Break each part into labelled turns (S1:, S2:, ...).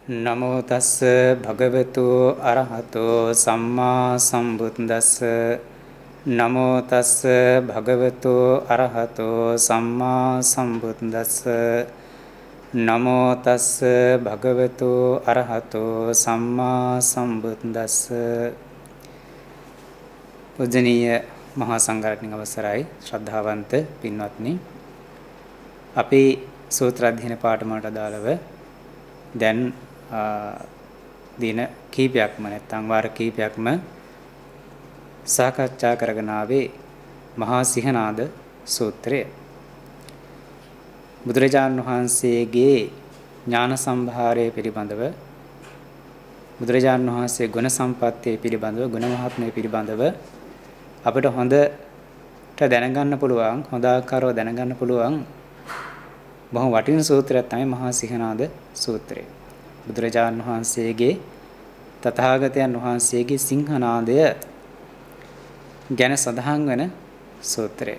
S1: නමෝ තස්ස භගවතු අරහතෝ සම්මා සම්බුද්දස්ස නමෝ තස්ස භගවතු අරහතෝ සම්මා සම්බුද්දස්ස නමෝ තස්ස භගවතු අරහතෝ සම්මා සම්බුද්දස්ස පූජනීය මහා සංඝරත්නයේ අවසරයි ශ්‍රද්ධාවන්ත පින්වත්නි අපි සූත්‍ර අධ්‍යයන පාඨමාලට අදාළව දැන් දින කීපයක්ම නැත්නම් වාර කීපයක්ම සාකච්ඡා කරගෙන ආවේ මහා සිහනාද සූත්‍රය. බුදුරජාණන් වහන්සේගේ ඥාන සම්භාරය පිළිබඳව බුදුරජාණන් වහන්සේ ගුණ සම්පත්තිය පිළිබඳව ගුණ මහත්මය පිළිබඳව අපිට හොඳට දැනගන්න පුළුවන් හොඳ ආකාරව දැනගන්න පුළුවන් බොහොම වටින සූත්‍රයක් තමයි මහා සිහනාද සූත්‍රය. බුදුරජාණන් වහන්සේගේ තථාගතයන් වහන්සේගේ සිංහනාදය ගැන සඳහන් වන සූත්‍රය.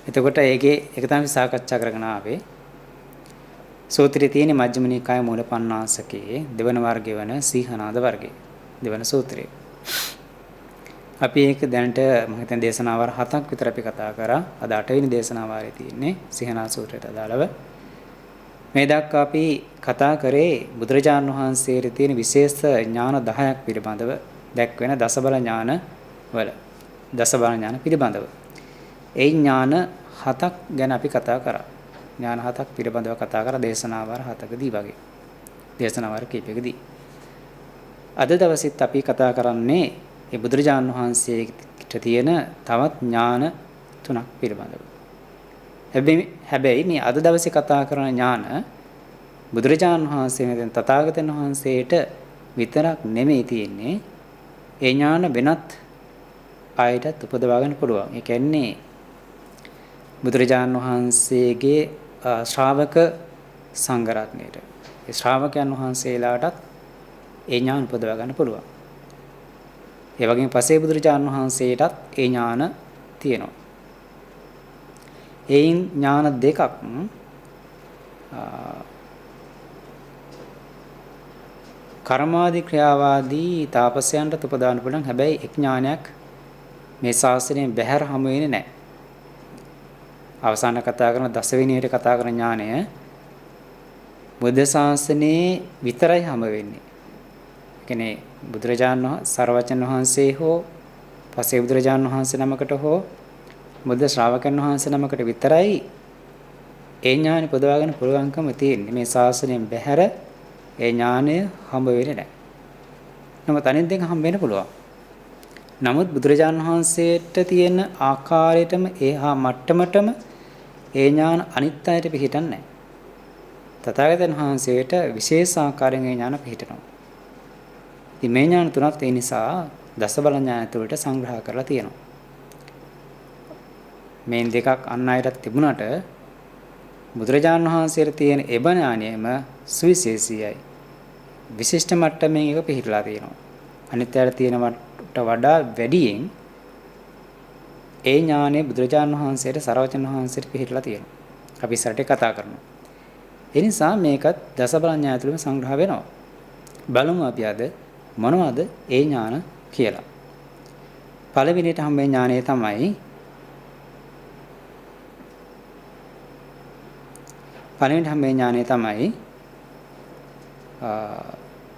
S1: එතකොට ඒක තමයි සාකච්ඡා කරගෙන ආවේ. සූත්‍රයේ තියෙන මජ්ක්‍ධිම නිකාය මූලපණ්ණාසකයේ දෙවන වර්ගය වන සිංහනාද වර්ගය. දෙවන සූත්‍රය. අපි ඒක දැනට මම හිතන දේශනාවර 7ක් විතර අපි කතා කරා. අද 8 වෙනි දේශනාවාරයේ තියෙන්නේ සිහනා සූත්‍රයට අදාළව. මේ දක්වා අපි කතා කරේ බුදුරජාණන් වහන්සේට තියෙන විශේෂ ඥාන 10ක් පිළිබඳව දැක්වෙන දසබල ඥාන වල දසබල ඥාන පිළිබඳව. ඒ ඥාන 7ක් ගැන අපි කතා කරා. ඥාන 7ක් පිළිබඳව කතා කරා දේශනාවාර 7කදී වගේ. දේශනාවාර කීපයකදී. අද දවසෙත් අපි කතා කරන්නේ ඒ බුදුරජාණන් වහන්සේට තියෙන තවත් ඥාන 3ක් පිළිබඳව. හැබැයි මේ අද දවසේ කතා කරන ඥාන බුදුරජාණන් වහන්සේ නැත්නම් තථාගතයන් වහන්සේට විතරක් නෙමෙයි තියෙන්නේ. ඒ ඥාන වෙනත් අයටත් උපදවා ගන්න පුළුවන්. ඒ කියන්නේ බුදුරජාණන් වහන්සේගේ ශ්‍රාවක සංඝ රත්නයට ඒ ශ්‍රාවකයන් වහන්සේලාටත් ඒ ඥාන උපදවා ගන්න පුළුවන්. ඒ වගේම පසේ බුදුරජාණන් වහන්සේටත් ඒ ඥාන තියෙනවා. ඒයින් ඥාන දෙකක් කර්මාදී ක්‍රියාවාදී තාපසයන්ට උපදාන පුළුවන්. හැබැයි එක් ඥානයක් මේ ශාස්ත්‍රයෙන් බැහැර හමු වෙන්නේ නැහැ. අවසාන කතා කරන දසවෙනියට කතා කරන ඥානය බුද්ධ ශාසනයේ විතරයි හමු වෙන්නේ. කියන්නේ බුදුරජාණන් වහන්සේ සර්වජන් වහන්සේ හෝ පසේ බුදුරජාණන් වහන්සේ නමකට හෝ බුද්ධ ශ්‍රාවකයන් වහන්සේ නමකට විතරයි ඒ ඥානෙ පොදවාගෙන පුළුවන්කම තියෙන්නේ. මේ ශාසනයෙන් බැහැර ඒ ඥානය හම්බ වෙන්නේ නැහැ. නමුත් අනිත් දෙක හම්බ වෙන්න පුළුවන්. නමුත් බුදුරජාණන් වහන්සේට තියෙන ආකාරයටම ඒහා මට්ටමටම ඒ ඥාන අනිත් අයට පිහිටන්නේ නැහැ. තථාගතයන් වහන්සේට විශේෂ ආකාරයෙන් ඒ ඥාන පිහිටනවා. ඉතින් මේ ඥාන තුනත් ඒ නිසා දසබල ඥාන තුළට සංග්‍රහ කරලා තියෙනවා. මේ දෙකක් අන් අයටත් තිබුණාට බුදුරජාණන් වහන්සේට තියෙන එබ ඥානයම සුවිශේෂීයයි. විශිෂ්ට මට්ටමින් එක පිළිහිලා තියෙනවා. අනිත් අයට තියෙනවට වඩා වැඩියෙන් ඒ ඥානය බුදුරජාණන් වහන්සේට සර්වජන වහන්සේට පිළිහිලා තියෙනවා. අපි ඉස්සරට කතා කරනවා. ඒ නිසා මේකත් දසබල ඥාන තුළම සංග්‍රහ වෙනවා. බලමු අපි අද මොනවද ඒ ඥාන කියලා. පළවෙනිට හම්බෙන ඥානය තමයි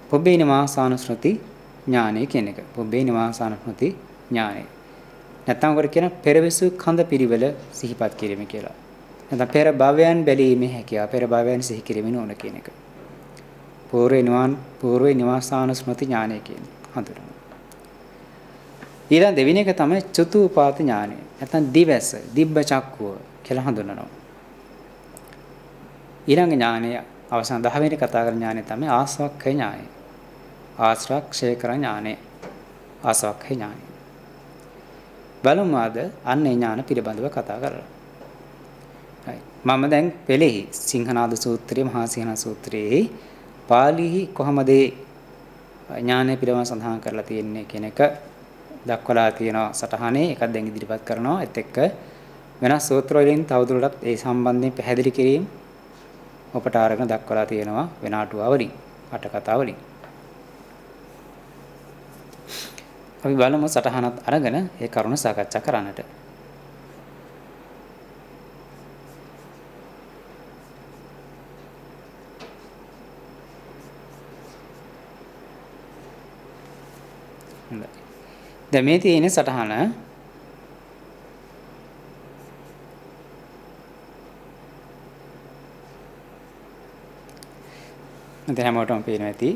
S1: පුබ්බේ නිවාසානුස්මෘති ඥානය කියන එක. පුබ්බේ නිවාසානුස්මෘති ඥානය. නැත්නම් උකට කියන පෙරවිසු කඳ පිළිවෙල සිහිපත් කිරීම කියලා. නැත්නම් පෙර භවයන් බැලීමේ හැකියාව, පෙර භවයන් සිහි කිරීමේ ඕන කියන එක. පූර්වේ නිවාසානුස්මෘති ඥානය කියන්නේ හඳුනනවා. ඊළඟ දෙවෙනි එක තමයි චතුූපාත ඥානය. නැත්නම් දිවැස, දිබ්බ චක්කුව කියලා හඳුනනවා. ඊළඟ ඥානය අවසන් 10 වෙනි කතා කරන ඥානය තමයි ආසවක්ඛය ඥානය. ආශ්‍රක්ෂය කරන ඥානය. ආසවක්ඛය ඥානය. බලමු අද අන්නේ ඥාන පිළිබඳව කතා කරලා. මම දැන් පෙළෙහි සිංහනාද සූත්‍රයේ මහා සිංහනාද සූත්‍රයේ පාලිහි කොහොමද ඥානය පිළිබඳව සඳහන් කරලා තියෙන්නේ කියන එක දක්වලා තියෙනවා සටහනේ. එකක් දැන් ඉදිරිපත් කරනවා. ඒත් එක්ක වෙනස් සූත්‍ර වලින් තවදුරටත් ඒ සම්බන්ධයෙන් පැහැදිලි කිරීම ඔබට අරගෙන දක්වලා තියෙනවා වෙන අටුවාවලින් අට කතාවලින්. අපි බලමු සටහනත් අරගෙන ඒ කරුණ සාකච්ඡා කරන්නට. දැන් මේ තියෙන සටහන දැන් හැමෝටම පේනවා ඇති.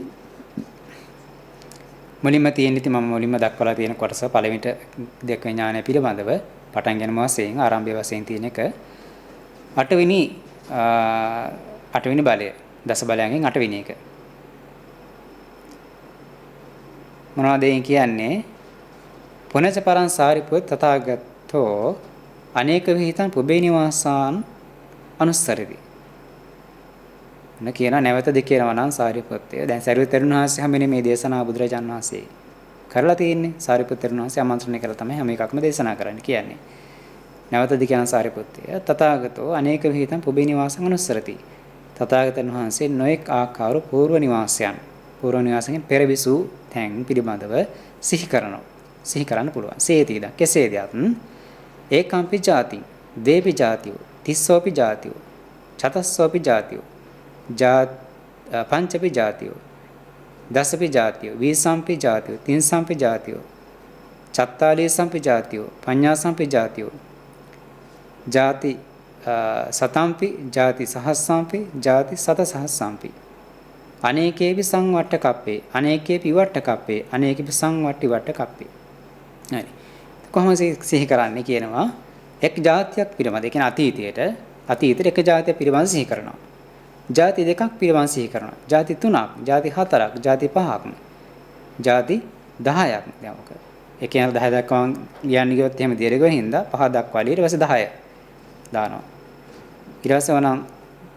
S1: මුලින්ම තියෙන ඉතින් මම මුලින්ම දක්වලා තියෙන කොටස පළවෙනිට දෙක විඥානය පිළිබඳව පටන් ගැනීම වශයෙන් ආරම්භය වශයෙන් තියෙන එක අටවෙනි බලය දස බලයන්ගෙන් අටවෙනි එක. මොනවද ඒ කියන්නේ? පුනච පරං සාරිපුත් තථාගතෝ අනේක විහිතං පුබේ නිවාසාන් අනුස්සරති. කියන නැවත දෙකේනවා නම් සාරිපුත්තය. දැන් සාරිපුත් තෙරුන් වහන්සේ හැමනේ මේ දේශනා බුදුරජාණන් වහන්සේ කරලා තියෙන්නේ. සාරිපුත් තෙරුන් වහන්සේ ආමන්ත්‍රණය කරලා තමයි හැම එකක්ම දේශනා කරන්න කියන්නේ. නැවත දෙකේන සාරිපුත්තය තථාගතෝ අනේක විහිතං පුබේ නිවාසං අනුස්සරති. තථාගතයන් වහන්සේ නොඑක් ආකාර పూర్ව නිවාසයන් పూర్ව නිවාසයෙන් පෙර විසූ තැන් පිළිබඳව සිහි කරනවා. සිහි කරන්න පුළුවන්. සේතිද කෙසේද? ඒකම්පි ජාති, දේපි ජාතියෝ, තිස්සෝපි ජාතියෝ, චතස්සෝපි ජාතියෝ, පංචපි ජාතියෝ, දසපි ජාතියෝ, වීසම්පි ජාතියෝ, තින්සම්පි ජාතියෝ, චත්තාලීසම්පි ජාතියෝ, පඤ්ඤාසම්පි ජාතියෝ, ජාති සතම්පි ජාති සහස්සම්පි ජාති සත සහස්සම්පි අනේකේපි සංවට්ට කප්පේ අනේකේපි විවට්ට කප්පේ අනේකේපි සංවට්ටි වට්ට කප්පේ. හරි. කොහොමද සිහි කරන්නේ කියනවා? එක් જાතියක් පිළිබඳ ඒ කියන්නේ අතීතයට එක જાතියක් පිළිබඳ සිහි කරනවා. ಜಾති දෙකක් පිළිබඳ සිහි කරනවා. ಜಾති තුනක්, ಜಾති හතරක්, ಜಾති පහක්, ಜಾති 10ක්. දැන් ඔක. ඒ කියන්නේ 10 දක්වා ලියන්න ගියොත් එහෙම දීර්ඝව හින්දා 5 දක්වා ඊට පස්සේ 10 දානවා. ඊට පස්සේ වනම්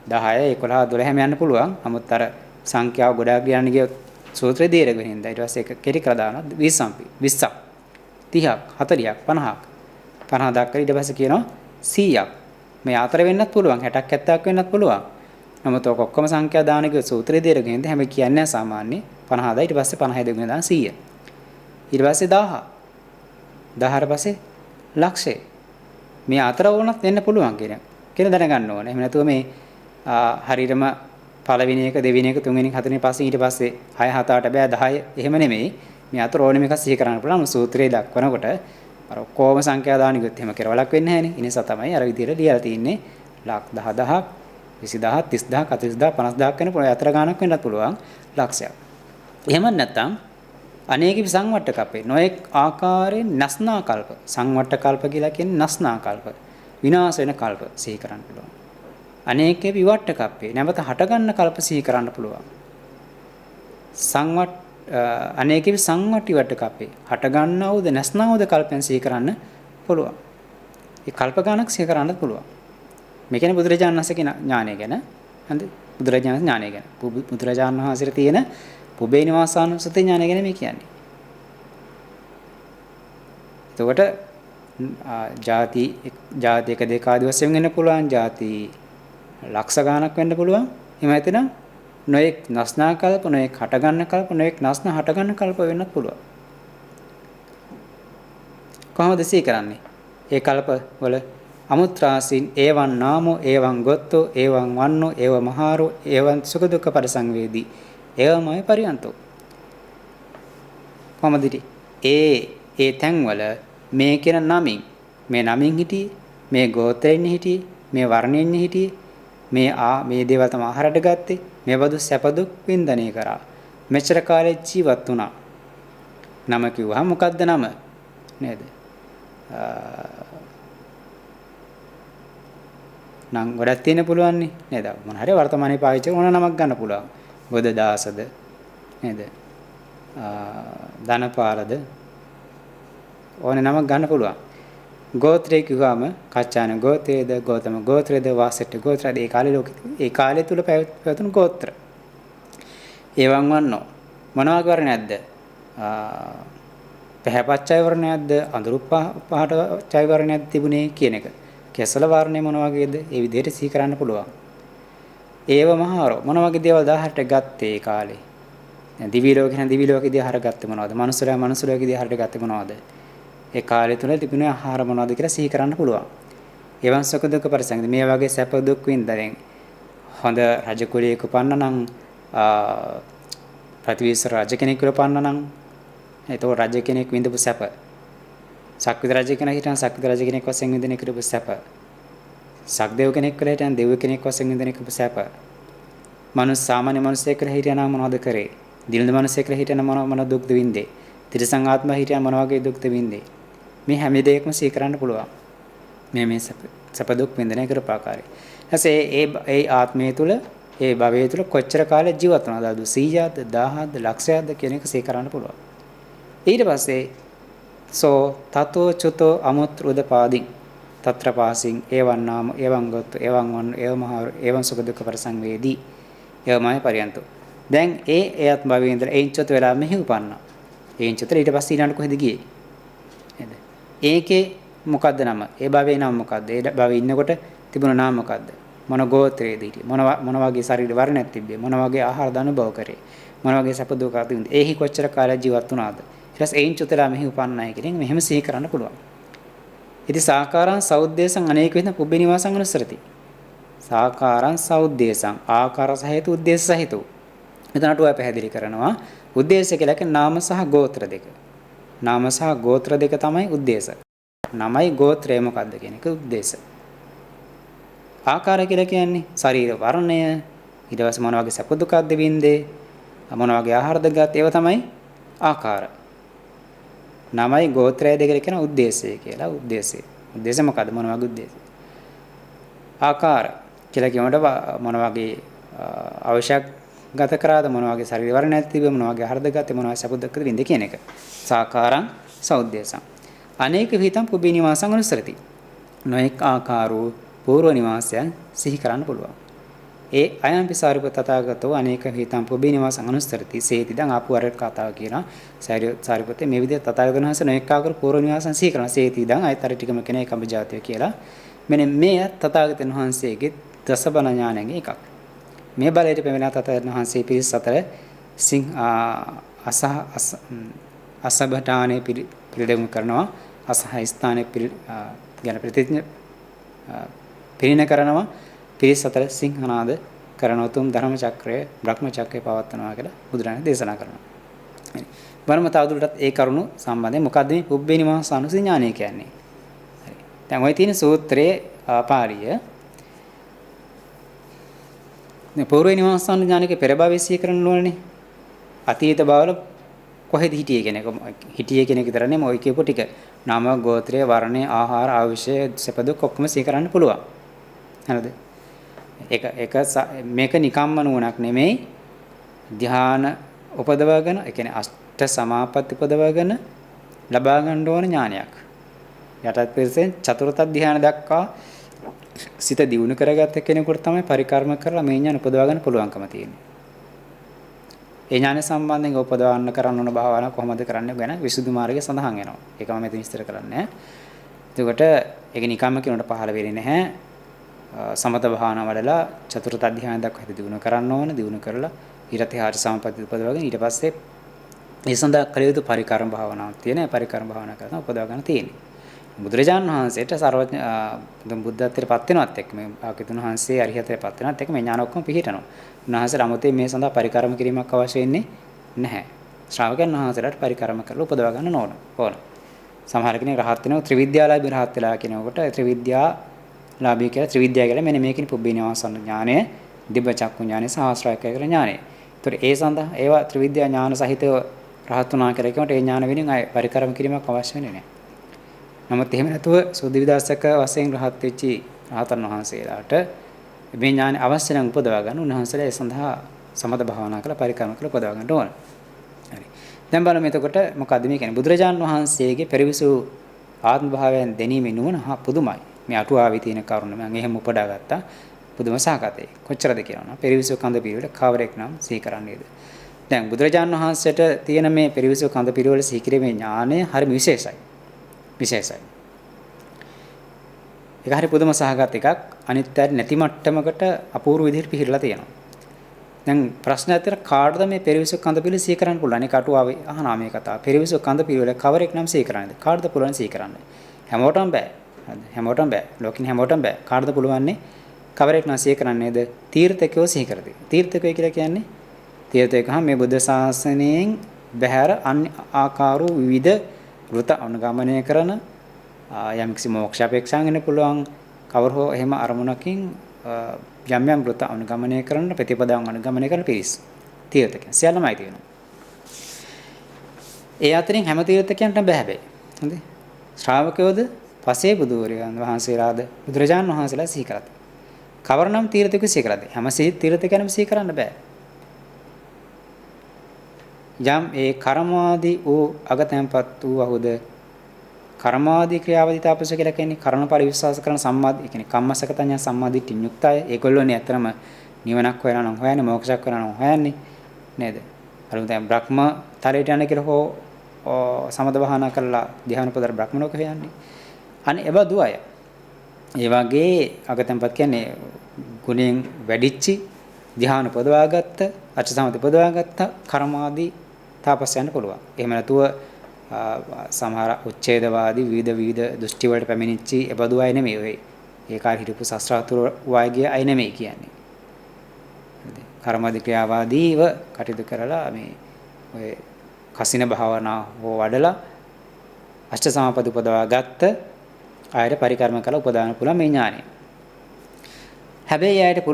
S1: 10, 11, 12 හැම යන්න පුළුවන්. නමුත් අර සංඛ්‍යාව ගොඩාක් ලියන්න ගියොත් සූත්‍රය දීර්ඝව හින්දා ඊට පස්සේ එක කෙටි කරලා දානවා 20ක්, 30ක්, 40ක්, 50ක්. 50 දක්වා ඊට පස්සේ කියනවා 100ක්. මේ අතර වෙන්නත් පුළුවන්, 60ක් 70ක් වෙන්නත් පුළුවන්. නමුත් ඔක ඔක්කොම සංඛ්‍යා දාන කිව්ව සූත්‍රයේ දීර්ඝයෙන් හැම කියන්නේ සාමාන්‍ය 50යි ඊට පස්සේ 50 දෙගුණ දාන 100. ඊට පස්සේ 1000. 1000ට පස්සේ ලක්ෂය. මේ අතර වුණත් වෙන්න පුළුවන් කියන දැනගන්න ඕනේ. එහෙම නැතුව මේ හරියටම පළවෙනි එක, දෙවෙනි එක, තුන්වෙනි එක, හතරවෙනි පස්සේ ඊට පස්සේ 6 7 8 බෑ 10 එහෙම නෙමෙයි. මේ අතර ඕනෙම එකක් සිහි කරන්න පුළුවන්. සූත්‍රයේ දක්වනකොට අර ඔක්කොම සංඛ්‍යා දාන කිව්වොත් එහෙම කෙරවලක් වෙන්නේ නැහැනේ. ඒ නිසා තමයි අර විදිහට ලියලා තියෙන්නේ. ලක් 10000ක් 20000 30000 40000 50000 වෙන පොළ අතර ගාණක් වෙන්නත් පුළුවන් ලක්ෂයක්. එහෙම නැත්නම් අනේකි සංවට්ට කල්පේ නොඑක් ආකාරයෙන් නස්නා කල්ප සංවට්ට කල්ප කියලා කියන්නේ නස්නා කල්ප විනාශ වෙන කල්ප සිහි කරන්න පුළුවන්. අනේකේ විවට්ට කල්පේ නැවත හට ගන්න කල්ප සිහි කරන්න පුළුවන්. අනේකේ සංවට්ටි වට කල්පේ හට ගන්නවද නැස්නවද කල්පෙන් සිහි කරන්න පුළුවන්. ඒ කල්ප ගාණක් සිහි කරන්නත් පුළුවන්. මේ කියන්නේ බුදුරජාණන් වහන්සේගේ ඥානය ගැන. හරිද? බුදුරජාණන් ඥානය ගැන. බුදුරජාණන් වහන්සේට තියෙන පුබේ නිවාසානුසති ඥානය ගැන මේ කියන්නේ. එතකොට ಜಾති එක දෙක ආදි වශයෙන් වෙන්න පුළුවන්. ಜಾති ලක්ෂ ගණනක් වෙන්න පුළුවන්. එහෙම නැත්නම් නොඑක් නස්නා කල්ප, නොඑක් හට ගන්න කල්ප, නොඑක් නස්නා හට ගන්න කල්ප වෙන්නත් පුළුවන්. කොහොමද සිහි කරන්නේ? ඒ කල්ප වල අමුත්‍රාසින් ඒවං නාමෝ ඒවං ගොත්තෝ ඒවං වන්නෝ ඒව මහාරෝ ඒවං සුඛ දුක්ඛ පරිසංවේදී ඒවමයි පරියන්තෝ. කොහොමද ඒ තැන්වල මේ කියන නමින් මේ නමින් හිටියේ මේ ගෝත්‍රයෙන් හිටියේ මේ වර්ණයෙන් හිටියේ මේ දේවල් තමයි ආහාරයට ගත්තේ මේ බඳු සැප දුක් වින්දනය කරා මෙච්චර කාලේ ජීවත් වුණා. නම කිව්වහම මොකද්ද නම නේද? නම් ගොඩක් තියෙන්න පුළුවන් නේද? මොන හරි වර්තමානයේ පාවිච්චි කරන නමක් ගන්න පුළුවන්. බුද්ධදාසද නේද? ධනපාලද ඕනේ නමක් ගන්න පුළුවන්. ගෝත්‍රය කිව්වම කච්චාන ගෝත්‍රයේද, ගෞතම ගෝත්‍රයේද, වාසෙට්ට ගෝත්‍රයේද ඒ කාලය තුල පැවතුණු ගෝත්‍ර. ඒවන් වන්නෝ මොනවා වර්ණයක්ද? පැහැපත් වර්ණයක්ද, අඳුරු පහට වර්ණයක් තිබුණේ කියන එක. කෙසල වර්ණය මොන වගේද? ඒ විදිහට සිහි කරන්න පුළුවන්. ඒව මහාරෝ මොන වගේ දේවල් ආහාරට ගත්තේ ඒ කාලේ? දැන් දිවි ලෝකේ නම් දිවි ලෝකේදී ආහාර ගත්තේ මොනවද? මනුස්සයා මනුස්ස ලෝකේදී ආහාර ගත්තේ මොනවද? ඒ කාලය තුල තිබුණේ ආහාර මොනවද කියලා සිහි කරන්න පුළුවන්. එවන් සුඛ දුක්ඛ පරිසංගති මේ වගේ සැප දුක් විඳින්න හොඳ රජ කුලයක උපන්න නම් ප්‍රතිවිස රජ කෙනෙක් උපන්න නම් ඒතෝ රජ කෙනෙක් විඳපු සැප සක්විති රජ කෙනෙක් හිටන් සක්විති රජ කෙනෙක් වශයෙන් විඳින කරපු සැප සක්දේව කෙනෙක් කියලා හිටන් දෙව් කෙනෙක් වශයෙන් විඳින කරපු සැප මනුස්ස සාමාන්‍ය මිනිසෙක් කියලා හිටියනම් මොනවද කරේ දිනද මිනිසෙක් කියලා හිටියනම් මොන දුක්ද විඳේ තිරසං ආත්ම හිටියනම් මොන වගේ දුක්ද විඳේ මේ හැම දෙයක්ම සිහි කරන්න පුළුවන් මේ සැප දුක් විඳින කරපාකාරයි ඊට ඒ ආත්මය තුල ඒ භවය තුල කොච්චර කාලයක් ජීවත් වුණාද 100ක්ද 1000ක්ද ලක්ෂයක්ද කියන එක සිහි කරන්න පුළුවන් ඊට පස්සේ සෝ තතෝ චුතෝ අමුත්‍රුදපාදින් తත්‍ර පාසින් එවං නාම එවං ගොත් එවං වන් එවමහා එවං සුඛ දුක්ඛ පරිසංවේදී එවමයි පරියන්තෝ දැන් එයත් භවයේ ඉඳලා එයින් චුත වෙලා මෙහි උපන්නා එයින් චුතට ඊට පස්සේ ඊළඟට කොහෙද ගියේ නේද ඒකේ මොකද්ද නම ඒ භවයේ නම මොකද්ද ඒ භවයේ ඉන්නකොට තිබුණ නාම මොකද්ද මොන ගෝත්‍රයේද හිටියේ මොන වගේ ශරීර වර්ණයක් තිබ්බේ මොන වගේ ආහාර දනුභව කරේ මොන වගේ සැප දුක අතින්ද ඒහි කොච්චර කාලයක් ජීවත් වුණාද ඊට පස්සේ එයින් චුතලා මෙහි උපන්නයි කියන මෙහෙම සිහි කරන්න පුළුවන් ඉති සාකාරං සෞද්දේශං අනේක විද පුබ්බේ නිවාසං අනුසරති සාකාරං සෞද්දේශං ආකාර සහිත උද්දේශ සහිත මෙතනට ඔය පැහැදිලි කරනවා උද්දේශය කියලා කියන්නේ නාම සහ ගෝත්‍ර දෙක නාම සහ ගෝත්‍ර දෙක තමයි උද්දේශ නමයි ගෝත්‍රය මොකද්ද කියන එක උද්දේශ ආකාර කියලා කියන්නේ ශරීර වර්ණය ඊට පස්සේ මොන වගේ සැප දුකක්ද වින්දේ මොන වගේ ආහාරද ගත් ඒව තමයි ආකාර නමයි ගෝත්‍රය දෙකට කියන උද්දේශය කියලා උද්දේශය. උද්දේශය මොකද්ද මොන වගේ උද්දේශය? ආකාර කියලා කියනකොට මොන වගේ අවශ්‍යයක් ගත කරාද මොන වගේ ශරීර වර්ණයක් තිබෙ මොන වගේ ආහාරද ගත්තේ මොන වගේ සපුද්දක්ද වින්ද කියන එක. සාකාරං සෞද්දේශං. අනේක විතම් පුබ්බේ නිවාසං අනුසරති. නොඑක ආකාරෝ පූර්ව නිවාසයන් සිහි කරන්න පුළුවන්. ඒ අයම්පි සාරිපුත් තථාගතෝ අනේක හිතම් පුබ්බේ නිවාසං අනුස්සරති සේති දැන් ආපු අර කතාව කියන සාරිපුත්තේ මේ විදිහට තථාගතයන් වහන්සේ නොඑක ආකාර පූර්ව නිවාසං සිහි කරන සේති දැන් අයතර ටිකම කෙනෙක් කම්බජාතිය කියලා මෙන්න මේ තථාගතයන් වහන්සේගේ දසබල ඥානයෙන් එකක් මේ බලයට පෙවෙන තථාගතයන් වහන්සේ පිරිස අතර සිං අසබඨානේ පිළිදෙමු කරනවා අසහ ස්ථානයේ ගැන ප්‍රතිඥා පිරින කරනවා පිරිස අතර සිංහනාද කරන උතුම් ධර්ම චක්‍රය බ්‍රහ්ම චක්‍රය පවත්වනවා කියලා බුදුරජාණන් දේශනා කරනවා. හරි. වරම තවදුරටත් ඒ කරුණු සම්බන්ධයෙන් මොකද්ද මේ පුබ්බේ නිවාස අනුසඥානය කියන්නේ? හරි. දැන් ওই තියෙන සූත්‍රයේ පාළිය මේ පූර්ව නිවාස අනුඥානික පෙර භවයේ සිහි කරන්න ඕනේ. අතීත භවවල කොහෙද හිටියේ කියන එක හිටියේ කියන එක විතර නෙමෙයි ඔය කියපු ටික. නාම ගෝත්‍රය වර්ණය ආහාර ආවිෂය සපදුක් ඔක්කොම සිහි කරන්න පුළුවන්. හරිද? ඒක මේක නිකම්ම නුවණක් නෙමෙයි ධ්‍යාන උපදවගෙන ඒ කියන්නේ අෂ්ට සමාපatti උපදවගෙන ලබා ගන්න ඕන ඥානයක්. යටත් පිරසෙන් චතුර්ථ ධ්‍යාන දක්වා සිත දියුණු කරගත්ත කෙනෙකුට තමයි පරිකර්ම කරලා මේ ඥාන උපදවා ගන්න පුළුවන්කම තියෙන්නේ. ඒ ඥාන සම්බන්ධයෙන් උපදවන්න කරන්න ඕන භාවනා කොහොමද කරන්නේ ගැන විසුද්ධි මාර්ගය සඳහන් වෙනවා. ඒක මම මෙතන විස්තර කරන්නේ නැහැ. එතකොට ඒක නිකම්ම කියනකොට පහළ වෙන්නේ නැහැ. සමත භාවනා වඩලා චතුර්ථ අධ්‍යාන දක්වා හිත දියුණු කරන්න ඕන දියුණු කරලා ඊට හාර සම්පatti උපදවගෙන ඊට පස්සේ මේ සඳහා කළ යුතු පරිකර්ම භාවනාවක් තියෙන පරිකර්ම භාවනා කරන උපදව ගන්න තියෙන්නේ බුදුරජාණන් වහන්සේට සර්වඥ බුද්ධත්වයට පත් වෙනවත් එක්ක මේ ආකිතුන් වහන්සේ අරිහතයට පත් වෙනවත් එක්ක මේ ඥාන ඔක්කොම පිහිටනවා උන්වහන්සේට 아무තේ මේ සඳහා පරිකර්ම කිරීමක් අවශ්‍ය වෙන්නේ නැහැ ශ්‍රාවකයන් වහන්සේලාට පරිකර්ම කරලා උපදව ගන්න ඕන සමහර කෙනෙක් රහත් වෙනවා ත්‍රිවිද්‍යාලාභී රහත් වෙලා කියනකොට ත්‍රිවිද්‍යා ලාභී කියලා ත්‍රිවිද්‍යාව කියලා මෙන්න මේකනේ පුබ්බේ නිවාසන ඥානය, දිබ්බ චක්කු ඥානය, සහස්‍රායක කියලා ඥානය. ඒතර ඒ සඳහා ඒවා ත්‍රිවිද්‍යා ඥාන සහිතව රහත් වුණා කියලා කියනකොට ඒ ඥාන වෙනින් අය පරිකරම කිරීමක් අවශ්‍ය වෙන්නේ නැහැ. නමුත් එහෙම නැතුව සෝදිවිදාසක වශයෙන් රහත් වෙච්චි රහතන් වහන්සේලාට මේ ඥාන අවශ්‍ය නම් උපදවා ගන්න උන්වහන්සේලා ඒ සඳහා සමත භාවනා කරලා පරිකරම කරලා උපදවා ගන්න ඕන. හරි. දැන් බලමු එතකොට මොකද්ද මේ කියන්නේ? බුදුරජාන් වහන්සේගේ පරිවිසු ආත්ම භාවයන් දැනීමේ නුවණ පුදුමයි. මේ අටුවාවේ තියෙන කරුණ මම එහෙම උපඩා ගත්තා පුදුම සාකතේ කොච්චරද කියනවා පෙරවිසු කඳ පිළිවෙල කවරෙක් නම් සිහි කරන්නේද දැන් බුදුරජාණන් වහන්සේට තියෙන මේ පෙරවිසු කඳ පිළිවෙල සිහි කිරීමේ ඥානය හරිම විශේෂයි ඒක හරි පුදුම සහගත එකක්. අනිත් ඇයි නැති මට්ටමකට අපූර්ව විදිහට පිහිරලා තියෙනවා. දැන් ප්‍රශ්න ඇතර කාටද මේ පෙරවිසු කඳ පිළිවෙල සිහි කරන්න පුළුවන්? ඒක අටුවාවේ අහනා මේ කතාව. පෙරවිසු කඳ පිළිවෙල කවරෙක් නම් සිහි කරන්නද? කාටද පුළුවන් සිහි කරන්න? හැමෝටම බෑ. හරිද? හැමෝටම බෑ. ලෝකින් හැමෝටම බෑ. කාටද පුළුවන්නේ? කවරෙක් නම් සිහි කරන්නේද? තීර්ථකයෝ සිහි කරති. තීර්ථකයෝ කියලා කියන්නේ තීර්ථකයන් මේ බුද්ධ ශාසනයෙන් බැහැර අන්‍ය ආකාරෝ විවිධ වෘත අනුගමනය කරන යම් කිසි මොක්ෂ අපේක්ෂාන් වෙන්න පුළුවන් කවර හෝ එහෙම අරමුණකින් යම් යම් වෘත අනුගමනය කරන ප්‍රතිපදාවන් අනුගමනය කරන පිරිස් තීර්ථකයන් සියල්ලමයි තියෙනවා. ඒ අතරින් හැම තීර්ථකයන්ටම බෑ හැබැයි. හරිද? ශ්‍රාවකයෝද පසේ බුදුවරයන් වහන්සේලාද බුදුරජාණන් වහන්සේලා සිහි කරත්. කවරනම් තීර්ථකයෝ සිහි කරත් හැම තීර්ථකයන්ම සිහි කරන්න බෑ. යම් ඒ කර්මාදී වූ අගතැන්පත් වූ අහුද කර්මාදී ක්‍රියාවදී තාපස කියලා කියන්නේ කර්ණඵල විශ්වාස කරන සම්මාදී කියන්නේ කම්මසකතඤ්ඤ සම්මාදිටින් යුක්තය. ඒගොල්ලෝනේ ඇත්තම නිවනක් හොයනවා නම් හොයන්නේ මොක්ෂයක් කරනවා නම් හොයන්නේ නේද? අර දැන් බ්‍රහ්ම තරයට යන කියලා හෝ සමද වහනා කරලා ධ්‍යාන පදර බ්‍රහ්මනෝක හොයන්නේ. අනේ එබඳු අය. ඒ වගේ අගතැන්පත් කියන්නේ ගුණයෙන් වැඩිච්චි ධ්‍යාන පදවාගත්ත අචසමති පදවාගත්ත කර්මාදී තාපසයන්ට පුළුවන්. එහෙම නැතුව සමහර උච්ඡේදවාදී විවිධ දෘෂ්ටි වලට පැමිණිච්චි එබඳු අය නෙමෙයි ඔය. ඒ කාලේ හිටපු ශාස්ත්‍රාතුරු වායගේ අය නෙමෙයි කියන්නේ. කර්මාදී ක්‍රියාවාදීව කටයුතු කරලා මේ ඔය කසින භාවනා හෝ වඩලා අෂ්ට සමාපatti උපදවා ගත්ත ආයත පරිකර්ම කළ උපදාන පුළුවන් මේ ඥානය. හැබැයි ආයත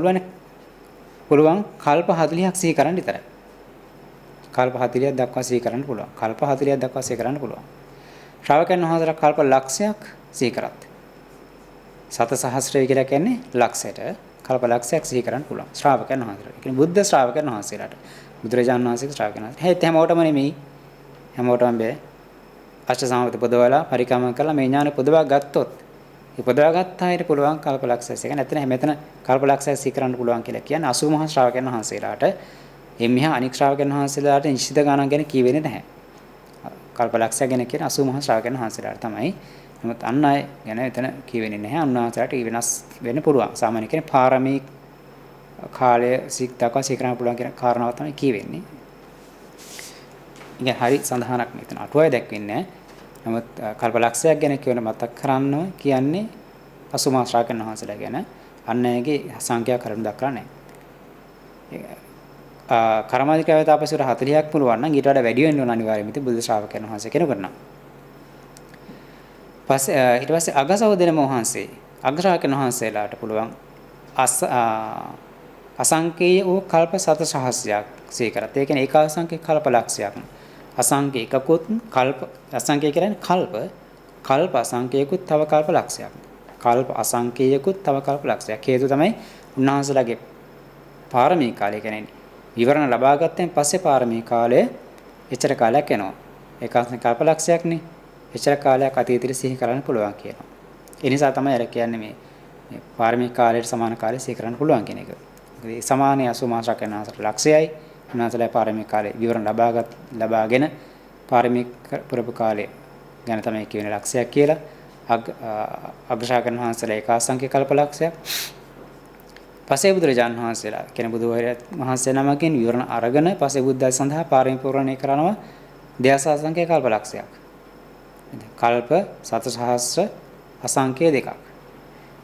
S1: පුළුවන් කල්ප 40ක් සිහි කරන්න විතරයි. කල්ප 40ක් දක්වා සිහි කරන්න පුළුවන්. කල්ප 40ක් දක්වා සිහි කරන්න පුළුවන්. ශ්‍රාවකයන් වහන්සේලා කල්ප ලක්ෂයක් සිහි කරත්. සත සහස්‍රය කියලා කියන්නේ ලක්ෂයට කල්ප ලක්ෂයක් සිහි කරන්න පුළුවන්. ශ්‍රාවකයන් වහන්සේලා. ඒ කියන්නේ බුද්ධ ශ්‍රාවකයන් වහන්සේලාට. බුදුරජාණන් වහන්සේගේ ශ්‍රාවකයන් වහන්සේලා. හැබැයි හැමෝටම නෙමෙයි. හැමෝටම බෑ. අෂ්ට සමාපatti පොදවලා පරිකරම කරලා මේ ඥාන පොදවා ගත්තොත් ඒ පොදවා ගත්ත අයට පුළුවන් කල්ප ලක්ෂයක්. ඒ කියන්නේ මෙතන කල්ප ලක්ෂයක් සිහි කරන්න පුළුවන් කියලා කියන්නේ 80 මහා ශ්‍රාවකයන් වහන්සේලාට එම්මිහා අනික් ශ්‍රාවකයන් වහන්සේලාට නිශ්චිත ගණන් ගැන කියවෙන්නේ නැහැ. කල්ප ලක්ෂයක් ගැන කියන 80 මහා ශ්‍රාවකයන් වහන්සේලාට තමයි. නමුත් අන් අය ගැන එතන කියවෙන්නේ නැහැ. උන්වහන්සේලාට වෙනස් වෙන්න පුළුවන්. සාමාන්‍ය කියන්නේ පාරමී කාලය සික් දක්වා සිහි කරන්න පුළුවන් කියන කාරණාව තමයි කියවෙන්නේ. ඉතින් හරි සඳහනක් මෙතන අටුවය දැක්වෙන්නේ නැහැ. නමුත් කල්ප ලක්ෂයක් ගැන කියවන මතක් කරන්න කියන්නේ 80 මහා ශ්‍රාවකයන් වහන්සේලා ගැන අන් අයගේ සංඛ්‍යා කරුණු දක්වලා නැහැ. කර්මාධිකාරය තාපසවර 40ක් පුළුවන් නම් ඊට වඩා වැඩි වෙන්න ඕන අනිවාර්යයෙන්ම ඉතින් බුදු ශ්‍රාවකයන් වහන්සේ කෙනෙකුට නම්. ඊට පස්සේ අගසහෝදරම වහන්සේ අග්‍රාකයන් වහන්සේලාට පුළුවන් අසංකේය වූ කල්ප 7 සිහි කරත්. ඒ කියන්නේ ඒකාසංකේ කල්ප ලක්ෂයක්. අසංකේ එකකුත් කල්ප අසංකේ කියන්නේ කල්ප අසංකේයකුත් තව කල්ප ලක්ෂයක්. කල්ප අසංකේයකුත් තව කල්ප ලක්ෂයක්. හේතු තමයි උන්වහන්සේලාගේ පාරමී කාලය කියන්නේ විවරණ ලබා ගත්තෙන් පස්සේ පාරමී කාලය එච්චර කාලයක් යනවා. ඒකාසංකේ කල්ප ලක්ෂයක්නේ. එච්චර කාලයක් අතීතෙට සිහි කරන්න පුළුවන් කියනවා. ඒ නිසා තමයි අර කියන්නේ මේ පාරමී කාලයට සමාන කාලය සිහි කරන්න පුළුවන් කියන එක. ඒ සමානයේ 80 මහා ශ්‍රාවකයන්ට ලක්ෂයයි. උන්වහන්සේලා පාරමී කාලේ විවරණ ලබාගෙන පාරමී පුරපු කාලය ගැන තමයි කියන්නේ ලක්ෂයක් කියලා. අග්‍රශාකයන් වහන්සේලා ඒකාසංඛ්‍ය කල්ප ලක්ෂයක්. පසේ බුදුරජාණන් වහන්සේලා කියන බුදුවරයන් වහන්සේ නමකින් විවරණ අරගෙන පසේ බුද්ධය සඳහා පාරමී පුරණය කරනවා දයාසංඛ්‍ය කල්ප ලක්ෂයක්. කල්ප 7 අසංඛ්‍ය දෙකක්.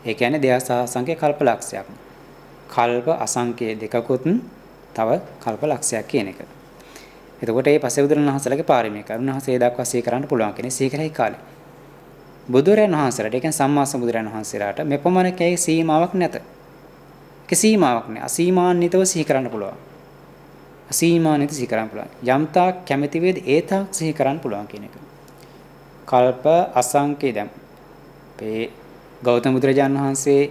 S1: ඒ කියන්නේ දයාසංඛ්‍ය කල්ප ලක්ෂයක්. කල්ප අසංඛ්‍ය දෙකකුත් තව කල්ප ලක්ෂයක් කියන එක. එතකොට මේ පසේ බුදුරජාණන් වහන්සේලාගේ පාරමී කරුණාහසේ දක්වා සිහි කරන්න පුළුවන් කියන්නේ සිහි කරයි කාලේ. බුදුරජාණන් වහන්සේලාට ඒ කියන්නේ සම්මා සම්බුදුරජාණන් වහන්සේලාට මෙපමණකයි සීමාවක් නැත. සීමාවක් නෑ. අසීමාන්විතව සිහි කරන්න පුළුවන්. අසීමාන්විත සිහි කරන්න පුළුවන්. යම්තාක් කැමැති වේද ඒතාක් සිහි කරන්න පුළුවන් කියන එක. කල්ප අසංඛ්‍ය දැන් මේ ගෞතම බුදුරජාණන් වහන්සේ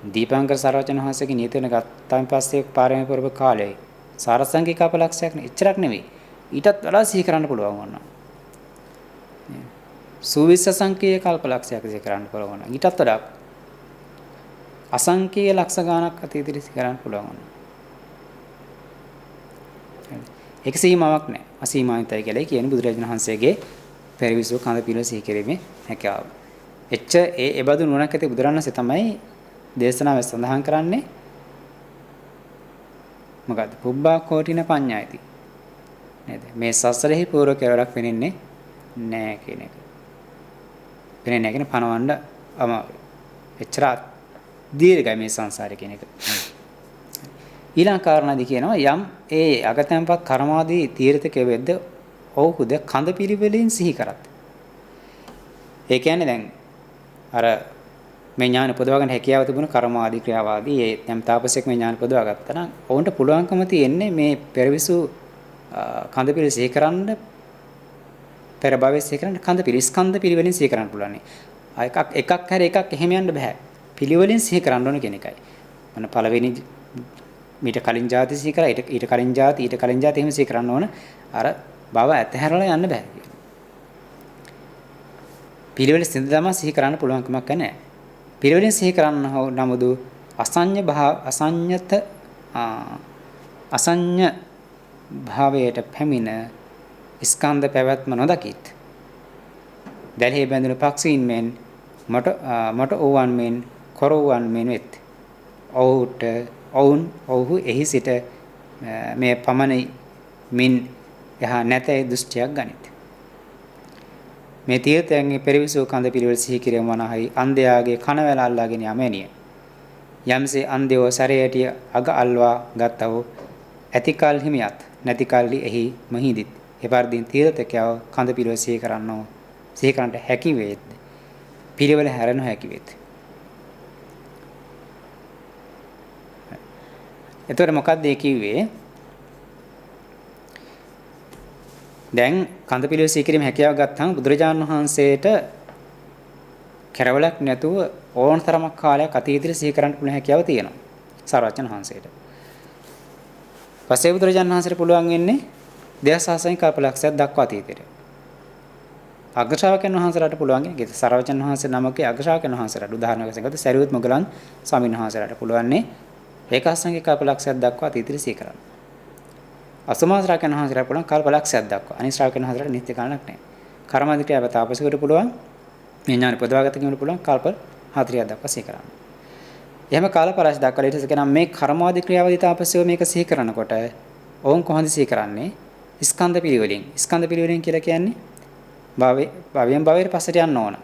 S1: දීපංකර සරවචන වහන්සේගේ නියතන ගත්තාන් පස්සේ පාරමී පුරපු කාලයයි සාරසංඛ්‍ය කල්ප ලක්ෂයක් නේ. එච්චරක් නෙවෙයි. ඊටත් වඩා සිහි කරන්න පුළුවන් වුණා. සුවිස්ස සංඛ්‍ය කල්ප ලක්ෂයක් සිහි කරන්න පුළුවන් වුණා. ඊටත් වඩා අසංඛ්‍ය ලක්ෂ ගණනක් අතීතෙට සිහි කරන්න පුළුවන් වුණා. ඒක සීමාවක් නැහැ. අසීමාන්තයි කියලා කියන්නේ බුදුරජාණන් වහන්සේගේ පෙරවිසු කඳ පිළ සිහි කිරීමේ හැකියාව. එච්ච ඒ බඳු නුවණක් ඇති බුදුරණන්සේ තමයි දේශනාවේ සඳහන් කරන්නේ මොකද්ද? පුබ්බා කෝටින පඤ්ඤායති. නේද? මේ සසරෙහි පූර්ව කෙලවරක් වෙනින්නේ නැහැ කියන එක. වෙන්නේ නැහැ කියන පණවන්න අමාරුයි. එච්චර දීර්ඝයි මේ සංසාරේ කියන එක. ඊළඟ කාරණාදී කියනවා යම් ඒ අගතැන්පත් කර්මාදී තීර්ථක වෙද්ද ඔව්හුද කඳ පිළිවෙලින් සිහි කරත්. ඒ කියන්නේ දැන් අර මේ ඥාන පොදවගෙන හැකියාව තිබුණ කර්මාදී ක්‍රියාවාදී ඒ යම් තාපසෙක් මේ ඥාන පොදවා ගත්තා නම් ඔවුන්ට පුළුවන්කම තියෙන්නේ මේ පෙරවිසු කඳ පිළිවෙල සිහි කරන්න පෙර භවයේ සිහි කරන්න කඳ පිළිවෙල ස්කන්ධ පිළිවෙලින් සිහි කරන්න පුළුවන්. එකක් හැර එකක් එහෙම යන්න බෑ. පිළිවෙලින් සිහි කරන්න ඕන කියන එකයි. මොන පළවෙනි මීට කලින් જાති සිහි කරා ඊට කලින් જાති එහෙම සිහි කරන්න ඕන. අර භව ඇතහැරලා යන්න බෑ. පිළිවෙල සිඳදම සිහි කරන්න පුළුවන් කමක් නැහැ. පිළිවෙලින් සිහි කරන්න නමුදු අසඤ්ඤ භාවයට පැමිණ ස්කන්ධ පැවැත්ම නොදකිත්. දැලෙහි බැඳුණු පක්ෂීන් මෙන් මට ඕවන් මෙන් කරෝවන් මෙන් වෙත්. ඔවුහු එහි සිට මේ පමණයි මින් යහ නැතේ දෘෂ්ටියක් ගනිත්. මේ තීර්ථයන්ගේ පෙරවිසූ කඳ පිළිවෙල සිහි කිරීම වනහයි අන්ධයාගේ කනවැල අල්ලාගෙන යමෙනිය. යම්සේ අන්ධයෝ සරයටිය අග අල්වා ගත්තව ඇති කල් හිමියත් නැති කල්ලි එහි මහිදිත්. එපරිදින් තීර්ථකයව කඳ පිළිවෙල සිහි කරන්නට හැකි වේද. පිළිවෙල හැර නොහැකි වේද. එතකොට මොකක්ද ඒ කිව්වේ? දැන් කඳ පිළිවෙල සිහි කිරීම හැකියාව ගත්තාම බුදුරජාණන් වහන්සේට කෙරවලක් නැතුව ඕන තරමක් කාලයක් අතීතයේ සිහි කරන්න පුළුවන් හැකියාව තියෙනවා. සර්වඥ වහන්සේට. පස්සේ බුදුරජාණන් වහන්සේට පුළුවන් වෙන්නේ දේශාසනික කල්පලක්ෂයක් දක්වා අතීතයට. අග්‍රශාවකයන් වහන්සේලාට පුළුවන් නේ සර්වඥ වහන්සේ නමකේ අග්‍රශාවකයන් වහන්සේලාට උදාහරණයක් වශයෙන් ගත්තොත් සරියුත් මොගලන් ස්වාමීන් වහන්සේලාට පුළුවන් ඒකාසංගික කල්පලක්ෂයක් දක්වා අතීතයට සිහි කරන්න. අසමා ශ්‍රාවකයන් වහන්සේලාට පුළුවන් කල්පලක්ෂයක් දක්වා. අනිත් ශ්‍රාවකයන් වහන්සේලාට නිත්‍ය කාලයක් නැහැ. කර්මාධිකයව තාපසයෙකුට පුළුවන් මේ ඥාන පොදවාගත කෙනෙකුට පුළුවන් කල්ප 40ක් දක්වා සිහි කරන්න. එහෙම කාලපරාශ දක්වලා ඊට පස්සේ මේ කර්මාදී ක්‍රියාවදී තාපසයෝ මේක සිහි කරනකොට ඔවුන් කොහොමද සිහි කරන්නේ? ස්කන්ධ පිළිවෙලින්. ස්කන්ධ පිළිවෙලින් කියලා කියන්නේ භවයෙන් භවයට පස්සට යන්න ඕන.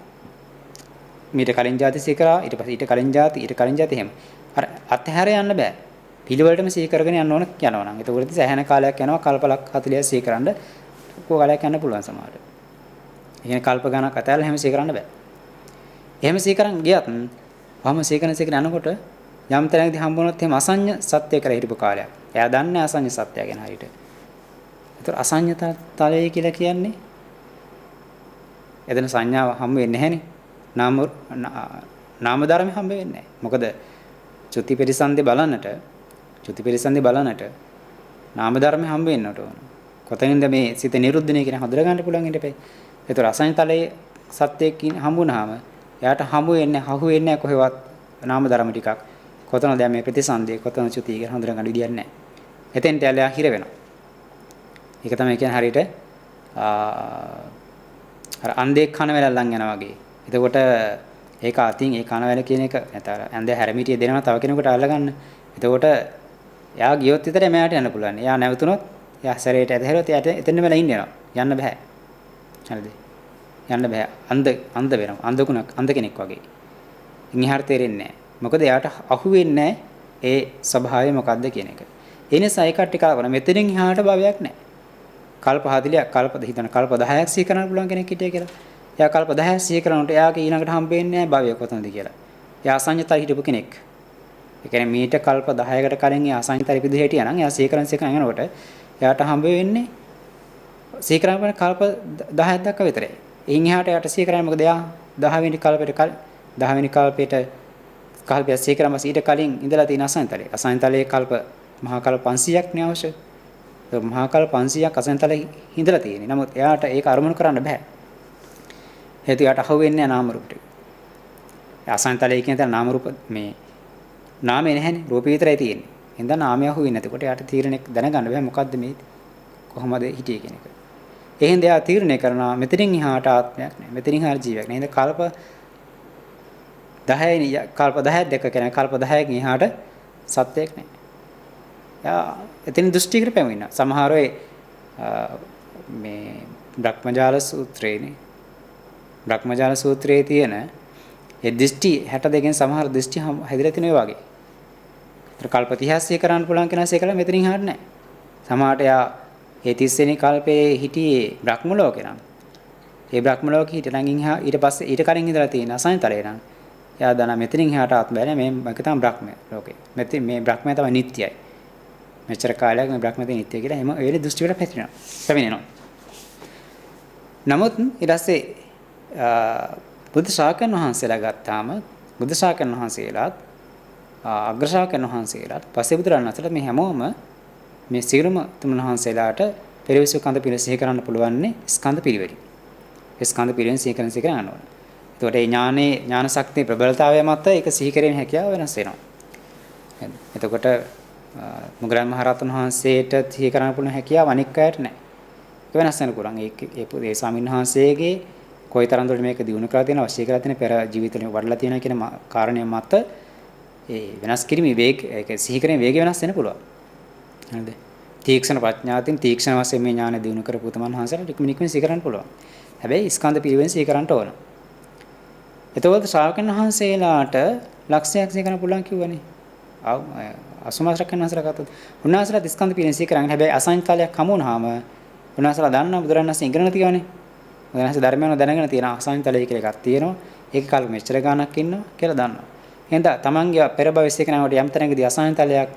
S1: මීට කලින් જાති සිහි කරා ඊට පස්සේ ඊට කලින් જાති එහෙම. අර අත්හැර යන්න බෑ. පිළිවෙලටම සිහි කරගෙන යන්න ඕන යනවා නම්. ඒතකොට සෑහෙන කාලයක් යනවා කල්පලක් 40 සිහි කරන්න කො කාලයක් යන්න පුළුවන් සමහරට. ඒ කියන්නේ කල්ප ගණක් අතහැරලා එහෙම සිහි කරන්න බෑ. එහෙම සිහි කරන් ගියත් වහම සිහි කරන යනකොට යම් තැනකදී හම්බුනොත් එහෙම අසඤ්ඤ සත්‍ය කරලා හිටපු කාලයක්. එයා දන්නේ අසඤ්ඤ සත්‍ය ගැන හරියට. ඒතර අසඤ්ඤ තලයේ කියලා කියන්නේ එතන සංඥාව හම්බ වෙන්නේ නැහනේ. නාම ධර්ම හම්බ වෙන්නේ නැහැ. මොකද චුති පරිසන්දේ බලන්නට නාම ධර්ම හම්බ වෙන්නට ඕන. කොතනින්ද මේ සිත නිරුද්ධණය කියන හඳුර ගන්න පුළුවන් ඉඳපේ. ඒතර අසඤ්ඤ තලයේ සත්‍යයෙන් හම්බුනහම එයාට හම්බ වෙන්නේ හහු වෙන්නේ කොහෙවත් නාම ධර්ම ටිකක්. කොතනද මේ ප්‍රතිසන්දේ කොතන චුති කියලා හඳුර ගන්න විදියක් නැහැ. එතෙන්ට ඇලයා හිර වෙනවා. ඒක තමයි කියන්නේ හරියට අර අන්ධේ කන වැලල්ලන් යනවා වගේ. එතකොට ඒක අතින් ඒ කන වැල කියන එක නැතර ඇඳ හැරමිටිය දෙනවා තව කෙනෙකුට අල්ලගන්න. එතකොට එයා ගියොත් විතරයි මෙයාට යන්න පුළුවන්. එයා නැවතුනොත් එයා සැරේට ඇදහැරුවොත් එයාට එතන වෙලා ඉන්න යනවා. යන්න බෑ. හරිද? යන්න බෑ. අන්ධ වෙනවා. අන්ධ කෙනෙක් වගේ. ඉන්හිහාර තේරෙන්නේ නැහැ. මොකද එයාට අහු වෙන්නේ ඒ ස්වභාවය මොකද්ද කියන එක. ඒ නිසා ඒ කට්ටිය කලවන මෙතනින් එහාට භවයක් නැහැ. කල්ප 40ක් කල්ප 10ක් සිහි කරන්න පුළුවන් කෙනෙක් හිටිය කියලා. එයා කල්ප 10ක් සිහි කරනකොට එයාගේ ඊළඟට හම්බෙන්නේ නැහැ භවය කොතනද කියලා. එයා අසඤ්ඤතර හිටපු කෙනෙක්. ඒ කියන්නේ මීට කල්ප 10කට කලින් එයා අසඤ්ඤතර ඉපදෙ හිටියා නම් එයා සිහි කරන යනකොට එයාට හම්බ වෙන්නේ සිහි කරන කල්ප 10ක් දක්වා විතරයි. එයින් එහාට එයාට සිහි කරන්නේ මොකද එයා 10 වෙනි කල්පයට සිහි කරාම ඊට කලින් ඉඳලා තියෙන අසඤ්ඤතරේ. අසඤ්ඤතරේ මහා කල්ප 500ක් නේ අවශ්‍ය. ඒ මහා කල්ප 500ක් අසඤ්ඤතරේ ඉඳලා තියෙන්නේ. නමුත් එයාට ඒක අරමුණු කරන්න බෑ. හේතු යට අහුවෙන්නේ නාම රූප ටික. අසඤ්ඤතරේ කියන තැන නාම රූප මේ නාමේ නැහැනේ රූපේ විතරයි තියෙන්නේ. එහෙනම් නාමය අහුවෙන්නේ නැතිකොට යට තීරණයක් දැනගන්න බෑ මොකද්ද මේ කොහොමද හිටියේ කියන එක. එහෙනම් එයා තීරණය කරනවා මෙතනින් එහාට ආත්මයක් නැහැ. මෙතනින් එහාට ජීවියක් නැහැ. එහෙනම් කල්ප 10 කල්ප 10ක් දැක්ක කෙනා කල්ප 10කින් එහාට සත්‍යයක් නැහැ. යා එතන දෘෂ්ටියකට පැමිණෙනවා. සමහර වෙයි මේ බ්‍රහ්මජාල සූත්‍රයේනේ. බ්‍රහ්මජාල සූත්‍රයේ තියෙන ඒ දෘෂ්ටි 62කින් සමහර දෘෂ්ටි හැදිලා තියෙන ඒ වගේ. ඒතර කල්ප 30 කරන්න පුළුවන් කෙනා ඒකලා මෙතනින් හරිය නැහැ. සමහරට යා ඒ 30 වෙනි කල්පයේ හිටියේ බ්‍රහ්ම ලෝකේ නම්. ඒ බ්‍රහ්ම ලෝකෙ හිටනගින් ඊට පස්සේ ඊට කලින් ඉඳලා තියෙන අසංතලේ නම් එයා දන්න මෙතනින් එහාට ආත්ම බෑ මේ මේක තමයි බ්‍රහ්ම ලෝකේ. මෙතන මේ බ්‍රහ්මය තමයි නිට්ටයයි. මෙච්චර කාලයක් මේ බ්‍රහ්මතේ නිට්ටය කියලා එහෙම ඒ දෘෂ්ටි වල පැමිණෙනවා. නමුත් ඊට පස්සේ බුද්ධ ශාකන් වහන්සේලා ගත්තාම බුද්ධ ශාකන් වහන්සේලාත් අග්‍ර ශාකන් වහන්සේලාත් පස්සේ බුදුරණන් අතර මේ හැමෝම මේ සියලුම තුන් වහන්සේලාට පෙරවිසු කඳ පිළ සිහි කරන්න පුළුවන්නේ ස්කන්ධ පිළිවෙලින්. ස්කන්ධ පිළිවෙලින් සිහි කරන ගන්න ඕන. එතකොට ඒ ඥාන ශක්තිය ප්‍රබලතාවය මත ඒක සිහි කිරීමේ හැකියාව වෙනස් වෙනවා. එතකොට මුගලන් මහරහතන් වහන්සේට සිහි කරන්න පුළුවන් හැකියාව අනික් අයට නැහැ. ඒක වෙනස් වෙන කුරන් ඒ ස්වාමීන් වහන්සේගේ කොයිතරම් දුරට මේක දිනු කරලා තියෙන අවශ්‍ය කරලා තියෙන පෙර ජීවිතවල වඩලා තියෙනවා කියන කාරණය මත ඒ වෙනස් කිරීමේ වේග ඒක සිහි කිරීමේ වේගය වෙනස් වෙන්න පුළුවන්. හරිද? තීක්ෂණ ප්‍රඥාවෙන් තීක්ෂණ වශයෙන් මේ ඥාන දිනු කරපු තමන් වහන්සේට ඉක්මනින්ම සිහි කරන්න පුළුවන්. හැබැයි ස්කන්ධ පිළිවෙලින් සිහි කරන්න ඕන. එතකොට ශ්‍රාවකයන් වහන්සේලාට ලක්ෂයක් සිහි කරන්න පුළුවන් කිව්වනේ. අසුමාශ්‍රකයන් වහන්සේලා ගත්තොත් උන්වහන්සේලා ස්කන්ධ පිළිවෙලින් සිහි කරන්නේ. හැබැයි අසංකාලයක් හමු වුණාම උන්වහන්සේලා දන්නා බුදුරණන් වහන්සේ ඉගෙනලා තියෙනවානේ. බුදුරණන් දැර්මයන් දැනගෙන තියෙන අසංකාලය කියලා එකක් තියෙනවා. ඒක කල්ප මෙච්චර ගාණක් ඉන්නවා කියලා දන්නවා. එහෙනම් තමන්ගේ පෙර භවයේ සිහි කරනකොට යම් තැනකදී අසංකාලයක්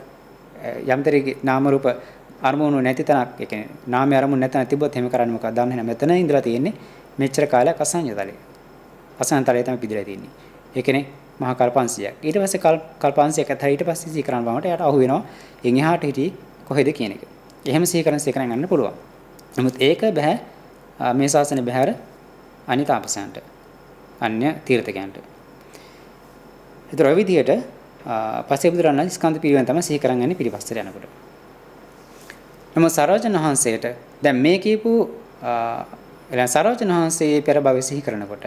S1: යම්තරේ නාම රූප අරමුණු නැති තැනක් ඒ කියන්නේ නාමයේ අරමුණු නැතන තිබ්බොත් එහෙම කරන්නේ මොකක්ද දන්නේ නැහැ. මෙතන ඉඳලා තියෙන්නේ මෙච්චර කාලයක් අසංයතලේ. අසංයතලේ තමයි පිළිලා තියෙන්නේ. ඒ කියන්නේ මහා කල්ප 500ක්. ඊට පස්සේ කල්ප 500ක් ඇතර ඊට පස්සේ සිහි කරන්න බවට එයාට අහු වෙනවා. එන් එහාට හිටි කොහෙද කියන එක. එහෙම සිහි කරන ගන්න පුළුවන්. නමුත් ඒක බෑ මේ ශාසනය බහැර අනිත් ආපසයන්ට. අන්‍ය තීර්ථකයන්ට. ඒතර ඔය විදිහට පස්සේ බුදුරණන් ස්කන්ධ පිළිවෙන් තමයි සිහි කරන් යන්නේ පිළිපස්සට යනකොට. නමුත් සරෝජන වහන්සේට දැන් මේ කියපු සරෝජන වහන්සේ පෙර භවයේ සිහි කරනකොට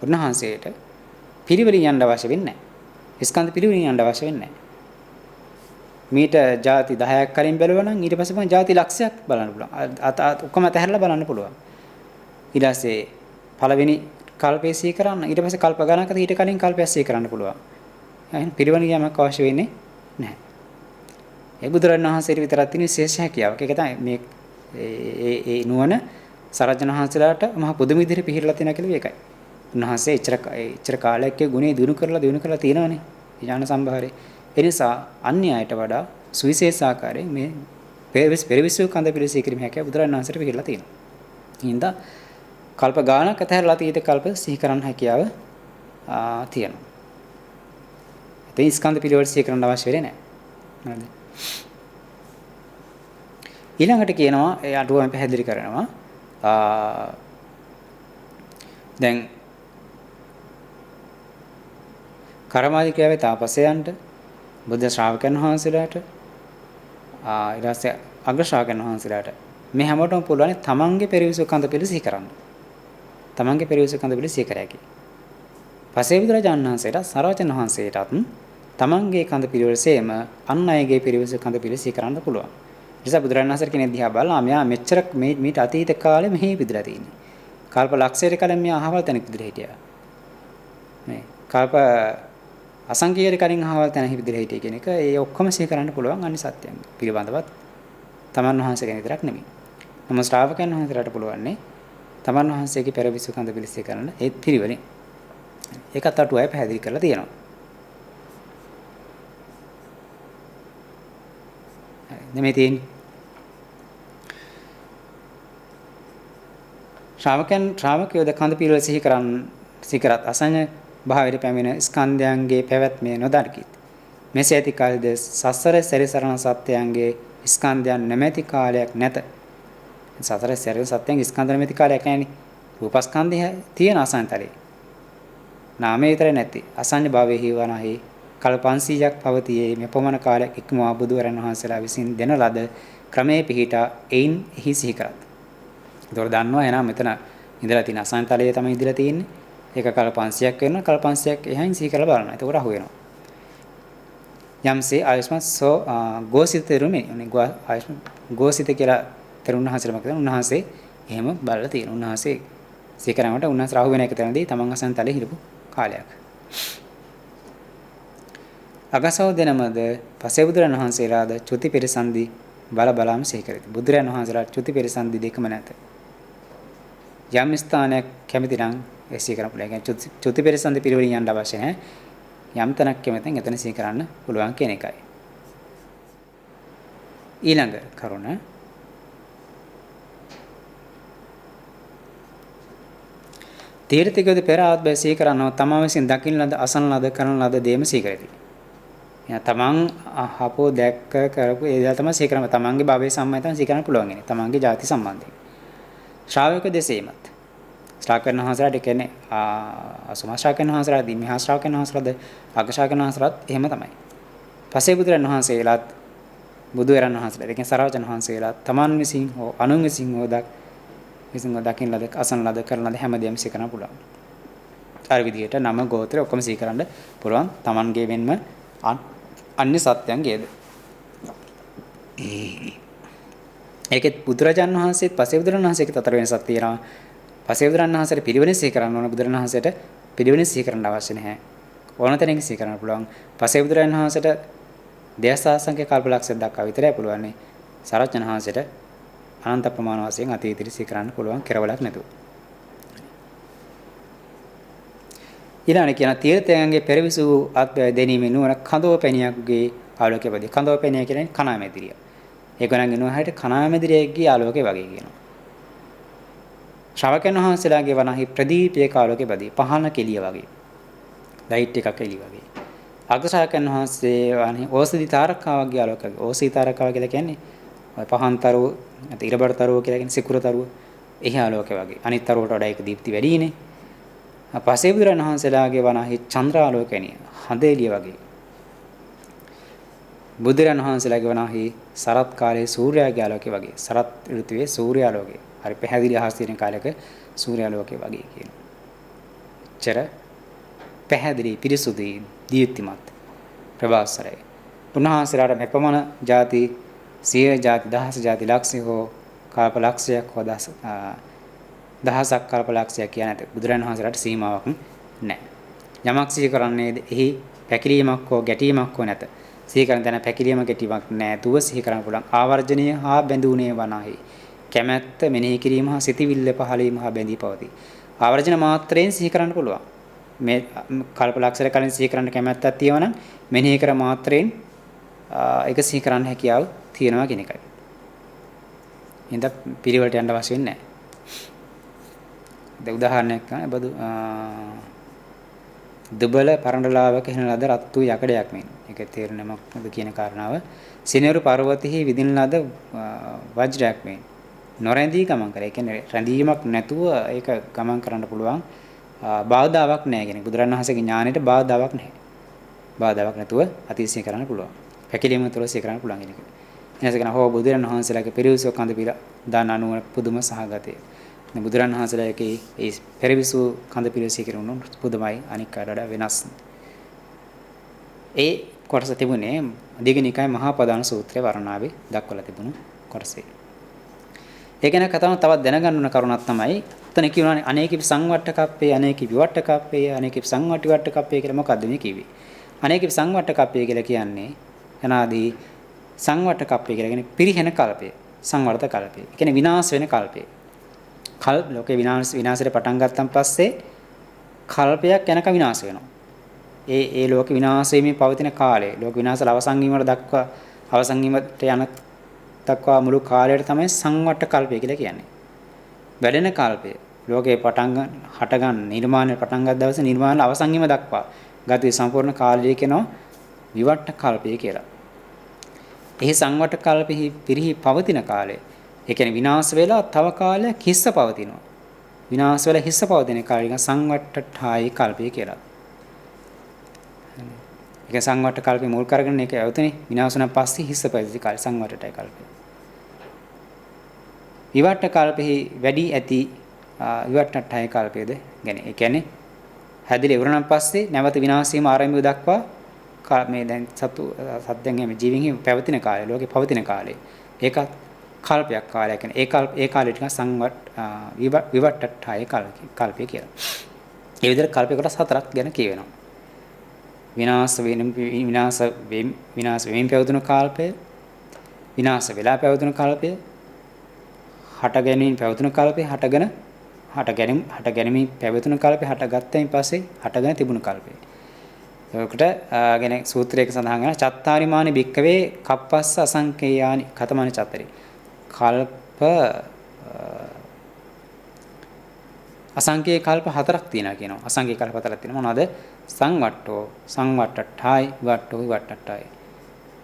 S1: උන්වහන්සේට පිළිවෙලින් යන්න අවශ්‍ය වෙන්නේ නැහැ. ස්කන්ධ පිළිවෙලින් යන්න අවශ්‍ය වෙන්නේ නැහැ. මීට ಜಾති 10ක් කලින් බැලුවා නම් ඊට පස්සේ මම ಜಾති ලක්ෂයක් බලන්න පුළුවන්. ඔක්කොම අතහැරලා බලන්න පුළුවන්. ඊට පස්සේ පළවෙනි කල්පයේ සිහි කරන්න ඊට පස්සේ කල්ප ගණනකට ඊට කලින් කල්පයක් සිහි කරන්න පුළුවන්. එහෙනම් පිළිවෙලින් යෑමක් අවශ්‍ය වෙන්නේ නැහැ. ඒ බුදුරණන් වහන්සේට විතරක් තියෙන විශේෂ හැකියාවක්. ඒක තමයි මේ ඒ නුවණ සරජන වහන්සේලාට මහ පුදුම විදිහට පිළිහිලා තියෙනවා කියලා ඒකයි. උන්වහන්සේ එච්චර කාලයක ගුණේ දිනු කරලා තියෙනවනේ. ඥාන සම්භාරේ. ඒ නිසා අන්‍ය අයට වඩා සුවිශේෂ ආකාරයෙන් මේ පෙරවිසු කඳ පිළිසී කිරීම හැකියාව බුදුරණන් වහන්සේට පිළිහිලා තියෙනවා. හින්දා කල්ප ගානක් අතහැරලා තියෙත කල්ප සිහි කරන්න හැකියාව තියෙනවා. ඒ ස්කන්ධ පිළිවෙල සිහි කරන්න අවශ්‍ය වෙන්නේ නැහැ. හරිද? ඊළඟට කියනවා ඒ අටුවම පැහැදිලි කරනවා දැන් කර්මාදී ක්‍රියාවේ තාපසයන්ට බුද්ධ ශ්‍රාවකයන් වහන්සේලාට ඊට පස්සේ අග්‍ර ශ්‍රාවකයන් වහන්සේලාට මේ හැමෝටම පුළුවන් තමන්ගේ පෙරවිසු කඳ පිළ සිහි කරන්න. තමන්ගේ පෙරවිසු කඳ පිළ සිහි කර හැකියි. පසේ බුදුරජාණන් වහන්සේට සරෝජන වහන්සේටත් තමන්ගේ කඳ පිළිවෙලසේම අන් අයගේ පිළිවෙස කඳ පිළිසී කරන්න පුළුවන්. නිසා බුදුරජාණන් වහන්සේ කෙනෙක් දිහා බලලා මෙයා මෙච්චර මීට අතීත කාලේ මෙහි පිදලා තියෙන්නේ. කල්ප ලක්ෂයකට කලින් මෙයා අහවල් තැනක පිදලා හිටියා. මේ කල්ප අසංඛ්‍යයට කලින් අහවල් තැනක පිදලා හිටිය කියන එක ඒ ඔක්කොම සිහි කරන්න පුළුවන් අනිත් සත්‍යයන් පිළිබඳවත් තමන් වහන්සේ කෙනෙක් විතරක් නෙමෙයි. නම ශ්‍රාවකයන් වහන්සේලාට පුළුවන් තමන් වහන්සේගේ පෙරවිසු කඳ පිළිසී කරන්න ඒ පිළිවෙලින්. ඒකත් අටුවයි පැහැදිලි කරලා තියෙනවා. නෙමෙයි තියෙන්නේ. ශ්‍රාවකයෝ කඳ පිළිවෙල සිහි කරත් අසඤ්ඤ භාවයට පැමිණ ස්කන්ධයන්ගේ පැවැත්ම නොදර්කිත. මෙසේ ඇති කාලයේද සසර සැරිසරණ සත්‍යයන්ගේ ස්කන්ධයන් නැමැති කාලයක් නැත. සසර සැරිසරණ සත්‍යයන්ගේ ස්කන්ධ නැමැති කාලයක් නැහැනේ. රූපස්කන්ධය තියෙන අසංතරේ. නාමයේ විතර නැති අසඤ්ඤ භාවයේ හිවනහි කල් 500ක් පවතියේ මෙපමණ කාලයක් ඉක්මවා බුදුරන් වහන්සේලා විසින් දෙන ලද ක්‍රමයේ පිහිටා එයින් එහි සිහි කරත්. ඒතකොට දන්නවා එහෙනම් මෙතන ඉඳලා තියෙන අසංතලයේ තමයි ඉඳලා තියෙන්නේ. ඒක කල්ප 500ක් වෙනවා කල්ප 500ක් එහයින් සිහි කරලා බලනවා. එතකොට අහු වෙනවා. යම්සේ ආයස්මත් ගෝසිත තෙරුමේ ආයස්මත් ගෝසිත කියලා තෙරුණහන්සේලා මොකද උන්වහන්සේ එහෙම බලලා තියෙනවා. උන්වහන්සේ සිහි කරනකොට උන්වහන්සේ රාහු වෙන එක තැනදී තමන් අසන් තලේ හිටපු කාලයක්. අගසව දෙනමද පසේ බුදුරන් වහන්සේලාද චුති පෙරසන්දි බල බලාම සිහි කරති. බුදුරන් වහන්සේලා චුති පෙරසන්දි දෙකම නැත. යම් ස්ථානයක් කැමති නම් ඒ සිහි කරන්න පුළුවන්. කියන්නේ චුති පෙරසන්දි පිරිවලින් යන්න අවශ්‍ය නැහැ. යම් තැනක් කැමතින් එතන සිහි කරන්න පුළුවන් කියන එකයි. ඊළඟ කරුණ තීර්ථිකවද පෙර ආත්මය සිහි කරනවා තමා විසින් දකින්න ලද අසන ලද කරන ලද දේම සිහි කරති. තමන් අහපෝ දැක්ක කරපු ඒ දේ තමයි සිහි කරම තමන්ගේ භවයේ සම්මය තමයි සිහි කරන්න පුළුවන් ඉන්නේ. තමන්ගේ ಜಾති සම්බන්ධයෙන්. ශ්‍රාවක දෙසීමත්. ශ්‍රාවකයන් වහන්සේලාට කියන්නේ අසුම ශ්‍රාවකයන් වහන්සේලා දිමහා ශ්‍රාවකයන් වහන්සේලාද අග ශ්‍රාවකයන් වහන්සේලාත් එහෙම තමයි. පසේ බුදුරන් වහන්සේලාත් බුදුරන් වහන්සේලා කියන්නේ සරවචන වහන්සේලාත් තමන් විසින් හෝ අනුන් විසින් හෝ දකින්න ලද අසන ලද කරන ලද හැමදේම සිහි කරන්න පුළුවන්. අර විදිහට නම ගෝත්‍ර ඔක්කොම සිහි කරන්න පුළුවන්. තමන්ගේ වෙන්ම අන්‍ය සත්‍යංගේද ඒකෙත් බුදුරජාන් වහන්සේත් පසේ බුදුරන් වහන්සේගේ අතර වෙනසක් තියෙනවා. පසේ බුදුරන් වහන්සේට පිළිවෙල සිහි කරන්න ඕන. බුදුරන් වහන්සේට පිළිවෙල සිහි කරන්න අවශ්‍ය නැහැ. ඕන තැනකින් සිහි කරන්න පුළුවන්. පසේ බුදුරන් වහන්සේට දේශාසංඛ්‍ය කල්පලක්ෂයක් දක්වා විතරයි පුළුවන්. සරච්චන වහන්සේට අනන්ත ප්‍රමාණ වශයෙන් අතීතෙදි සිහි කරන්න පුළුවන් කෙරවලක් නැතුව. ඊළඟ කියන තීර්ථයන්ගේ පෙරවිසු ආත්මය දෙනීමේ නුවණ කඳව පැණියක්ගේ ආලෝකයේ වදී. කඳව පැණිය කියන්නේ කණාමැදිරිය. ඒකනම් ගෙනුවා හැට කණාමැදිරියගේ ආලෝකයේ වගේ කියනවා. ශ්‍රාවකයන් වහන්සේලාගේ වනහි ප්‍රදීපයේ ආලෝකයේ වදී. පහන කෙලිය වගේ. ලයිට් එකක් එළිය වගේ. අග්‍රශාවකයන් වහන්සේ වනහි ඕසදි තාරකාවගේ ආලෝකය. ඕසී තාරකාව කියලා කියන්නේ පහන් තරුව, නැත්නම් ඉරබඩ තරුව කියලා කියන්නේ සිකුර තරුව. එහි ආලෝකය වගේ. අනිත් තරුවට වඩා ඒක දීප්ති වැඩිනේ. පසේ බුදුරන් වහන්සේලාගේ වනහි චන්ද්‍රාලෝකයනිය හඳ එළිය වගේ. බුදුරන් වහන්සේලාගේ වනහි සරත් කාලයේ සූර්යාගේ ආලෝකය වගේ. සරත් ඍතුවේ සූර්යාලෝකය. හරි පැහැදිලි අහස් තියෙන කාලයක සූර්යාලෝකය වගේ කියන. චර පැහැදිලි පිරිසුදුයි දීප්තිමත් ප්‍රභාස්වරයි. උන්වහන්සේලාට මෙපමණ ಜಾති 100 ಜಾති 1000 ಜಾති ලක්ෂය හෝ කල්ප ලක්ෂයක් හෝ දහසක් කල්පලක්ෂයක් කියන ඇත. බුදුරන් වහන්සේලාට සීමාවක් නැහැ. යමක් සිහි කරන්නේ එහි පැකිලීමක් හෝ ගැටීමක් හෝ නැත. සිහි කරන තැන පැකිලීම ගැටීමක් නැතුව සිහි කරන්න පුළුවන්. ආවර්ජනීය හා බැඳුනේ වනාහි. කැමැත්ත මෙනෙහි කිරීම හා සිතවිල්ල පහළීම හා බැඳී පවතී. ආවර්ජන මාත්‍රයෙන් සිහි කරන්න පුළුවන්. මේ කල්පලක්ෂර කලින් සිහි කරන්න කැමැත්තක් තියෙනවා නම් මෙනෙහි කර මාත්‍රයෙන් ඒක සිහි කරන්න හැකියාව තියෙනවා කියන එකයි. එහෙනම් පිළිවෙලට යන්න අවශ්‍ය වෙන්නේ නැහැ. උදාහරණයක් ගන්න බදු දුබල පරණලාවක හින ලද රත්තු යකඩයක් මෙන්. ඒක තේරෙන්නේ මොකක්ද කියන කාරණාව. සිනේරු පර්වතෙහි විදින ලද වජ්‍රයක් මෙන්. නොරැඳී ගමන් කරේ. ඒ කියන්නේ රැඳීමක් නැතුව ඒක ගමන් කරන්න පුළුවන්. බාධාවක් නැහැ කියන්නේ. බුදුරණවහන්සේගේ ඥාණයට බාධාවක් නැහැ. බාධාවක් නැතුව අතිශය කරන්න පුළුවන්. පැකිලීම තුළ සිය කරන්න පුළුවන් කියන එක. එනසකන හෝ බුදුරණවහන්සේලාගේ පෙරවිසු කඳ පිළ දාන අනුව පුදුම සහගතය. බුදුරන් වහන්සේලාගේ ඒ පෙරවිසු කඳ පිළිසී කරුණු පුදුමයි අනික් කාට වඩා වෙනස්. ඒ කොටස තිබුණේ දීඝනිකාය මහා ප්‍රධාන සූත්‍රයේ වර්ණනාවේ දක්වලා තිබුණු කොටසේ. ඒ ගැන කතාව තවත් දැනගන්න ඕන කරුණක් තමයි එතන කියනවානේ අනේකි සංවට්ටකප්පේ අනේකි විවට්ටකප්පේ අනේකි සංවටිවට්ටකප්පේ කියලා මොකද්ද මේ කිව්වේ? අනේකි සංවට්ටකප්පේ කියලා කියන්නේ එනාදී සංවට්ටකප්පේ කියලා කියන්නේ පිරිහෙන කල්පය. සංවර්ධ කල්පය. ඒ කියන්නේ විනාශ වෙන කල්පය. ලෝකේ විනාශයට පටන් ගත්තන් පස්සේ කල්පයක් යනකම් විනාශ වෙනවා. ඒ ලෝක විනාශ වීමේ පවතින කාලය ලෝක විනාශල අවසන් වීමට දක්වා අවසන් වීමට යන දක්වා මුළු කාලයට තමයි සංවට්ට කල්පය කියලා කියන්නේ. වැඩෙන කල්පය ලෝකේ හට ගන්න නිර්මාණය පටන් ගත් දවසේ නිර්මාණ අවසන් වීම දක්වා ගත සම්පූර්ණ කාලය කියනවා විවට්ට කල්පය කියලා. එහි සංවට්ට කල්පෙහි පිරිහි පවතින කාලය ඒ කියන්නේ විනාශ වෙලා තව කාලයක් හිස්ස පවතිනවා. විනාශ වෙලා හිස්ස පවතින කාලය සංවට්ටඨායි කල්පය කියලා. ඒක සංවට්ට කල්පේ මුල් කරගෙන ඒක ඇවතුනේ විනාශ වුණාන් පස්සේ හිස්ස පවතින කාලය සංවට්ටඨායි කල්පය. විවට්ට කල්පෙහි වැඩි ඇති විවට්ටඨායි කල්පයේද ගැන ඒ කියන්නේ හැදිලා ඉවරනම් පස්සේ නැවත විනාශයම ආරම්භය දක්වා මේ දැන් සත්‍යයෙන් මේ ජීවින් පැවතින කාලය, ලෝකේ පවතින කාලය. ඒකත් කල්පයක් කාලයක් කියන්නේ ඒ කාලෙ ටික විවට්ටට්ඨාය කල්පය කියලා. ඒ විදිහට කල්පය කොටස් 4ක් ගැන කියවෙනවා. විනාශ වෙමින් පැවතුණු කල්පය, විනාශ වෙලා පැවතුණු කල්පය, හට ගැනීම පැවතුණු කල්පය, හට ගැනීම පැවතුණු කල්පය, හටගත්තයින් පස්සේ හටගෙන තිබුණු කල්පය. ඒකට ගැන සූත්‍රයක සඳහන් වෙනවා චත්තාරිමානි භික්කවේ කප්පස්ස අසංකේයානි කතමනි චතරි. කල්ප අසංකේය කල්ප 4ක් තියෙනවා කියනවා. අසංකේය කල්ප 4ක් තියෙනවා. මොනවාද? සංවට්ටෝ, සංවට්ටට්ඨායි, විවට්ටෝ, විවට්ටට්ඨායි.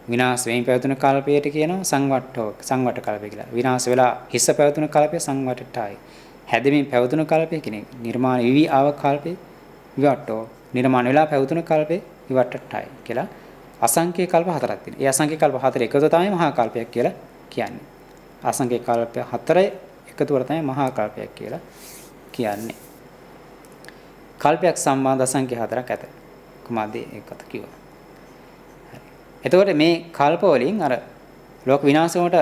S1: විනාශ වෙමින් පැවතුණු කල්පයට කියනවා සංවට්ට කල්පය කියලා. විනාශ වෙලා හිස්ස පැවතුණු කල්පය සංවට්ටට්ඨායි. හැදෙමින් පැවතුණු කල්පය කියන්නේ නිර්මාණ විවි ආව කල්පය විවට්ටෝ. නිර්මාණ වෙලා පැවතුණු කල්පය විවට්ටට්ඨායි කියලා අසංකේය කල්ප 4ක් තියෙනවා. ඒ අසංකේය කල්ප 4 එකතු තමයි මහා කල්පයක් කියලා කියන්නේ. අසංකේය කල්ප 4 එකතු වල තමයි මහා කල්පයක් කියලා කියන්නේ. කල්පයක් සම්බන්ධ අසංකේය 4ක් ඇත. කොහොමද ඒකත් කිව්වා. එතකොට මේ කල්ප වලින් අර ලෝක විනාශ වලට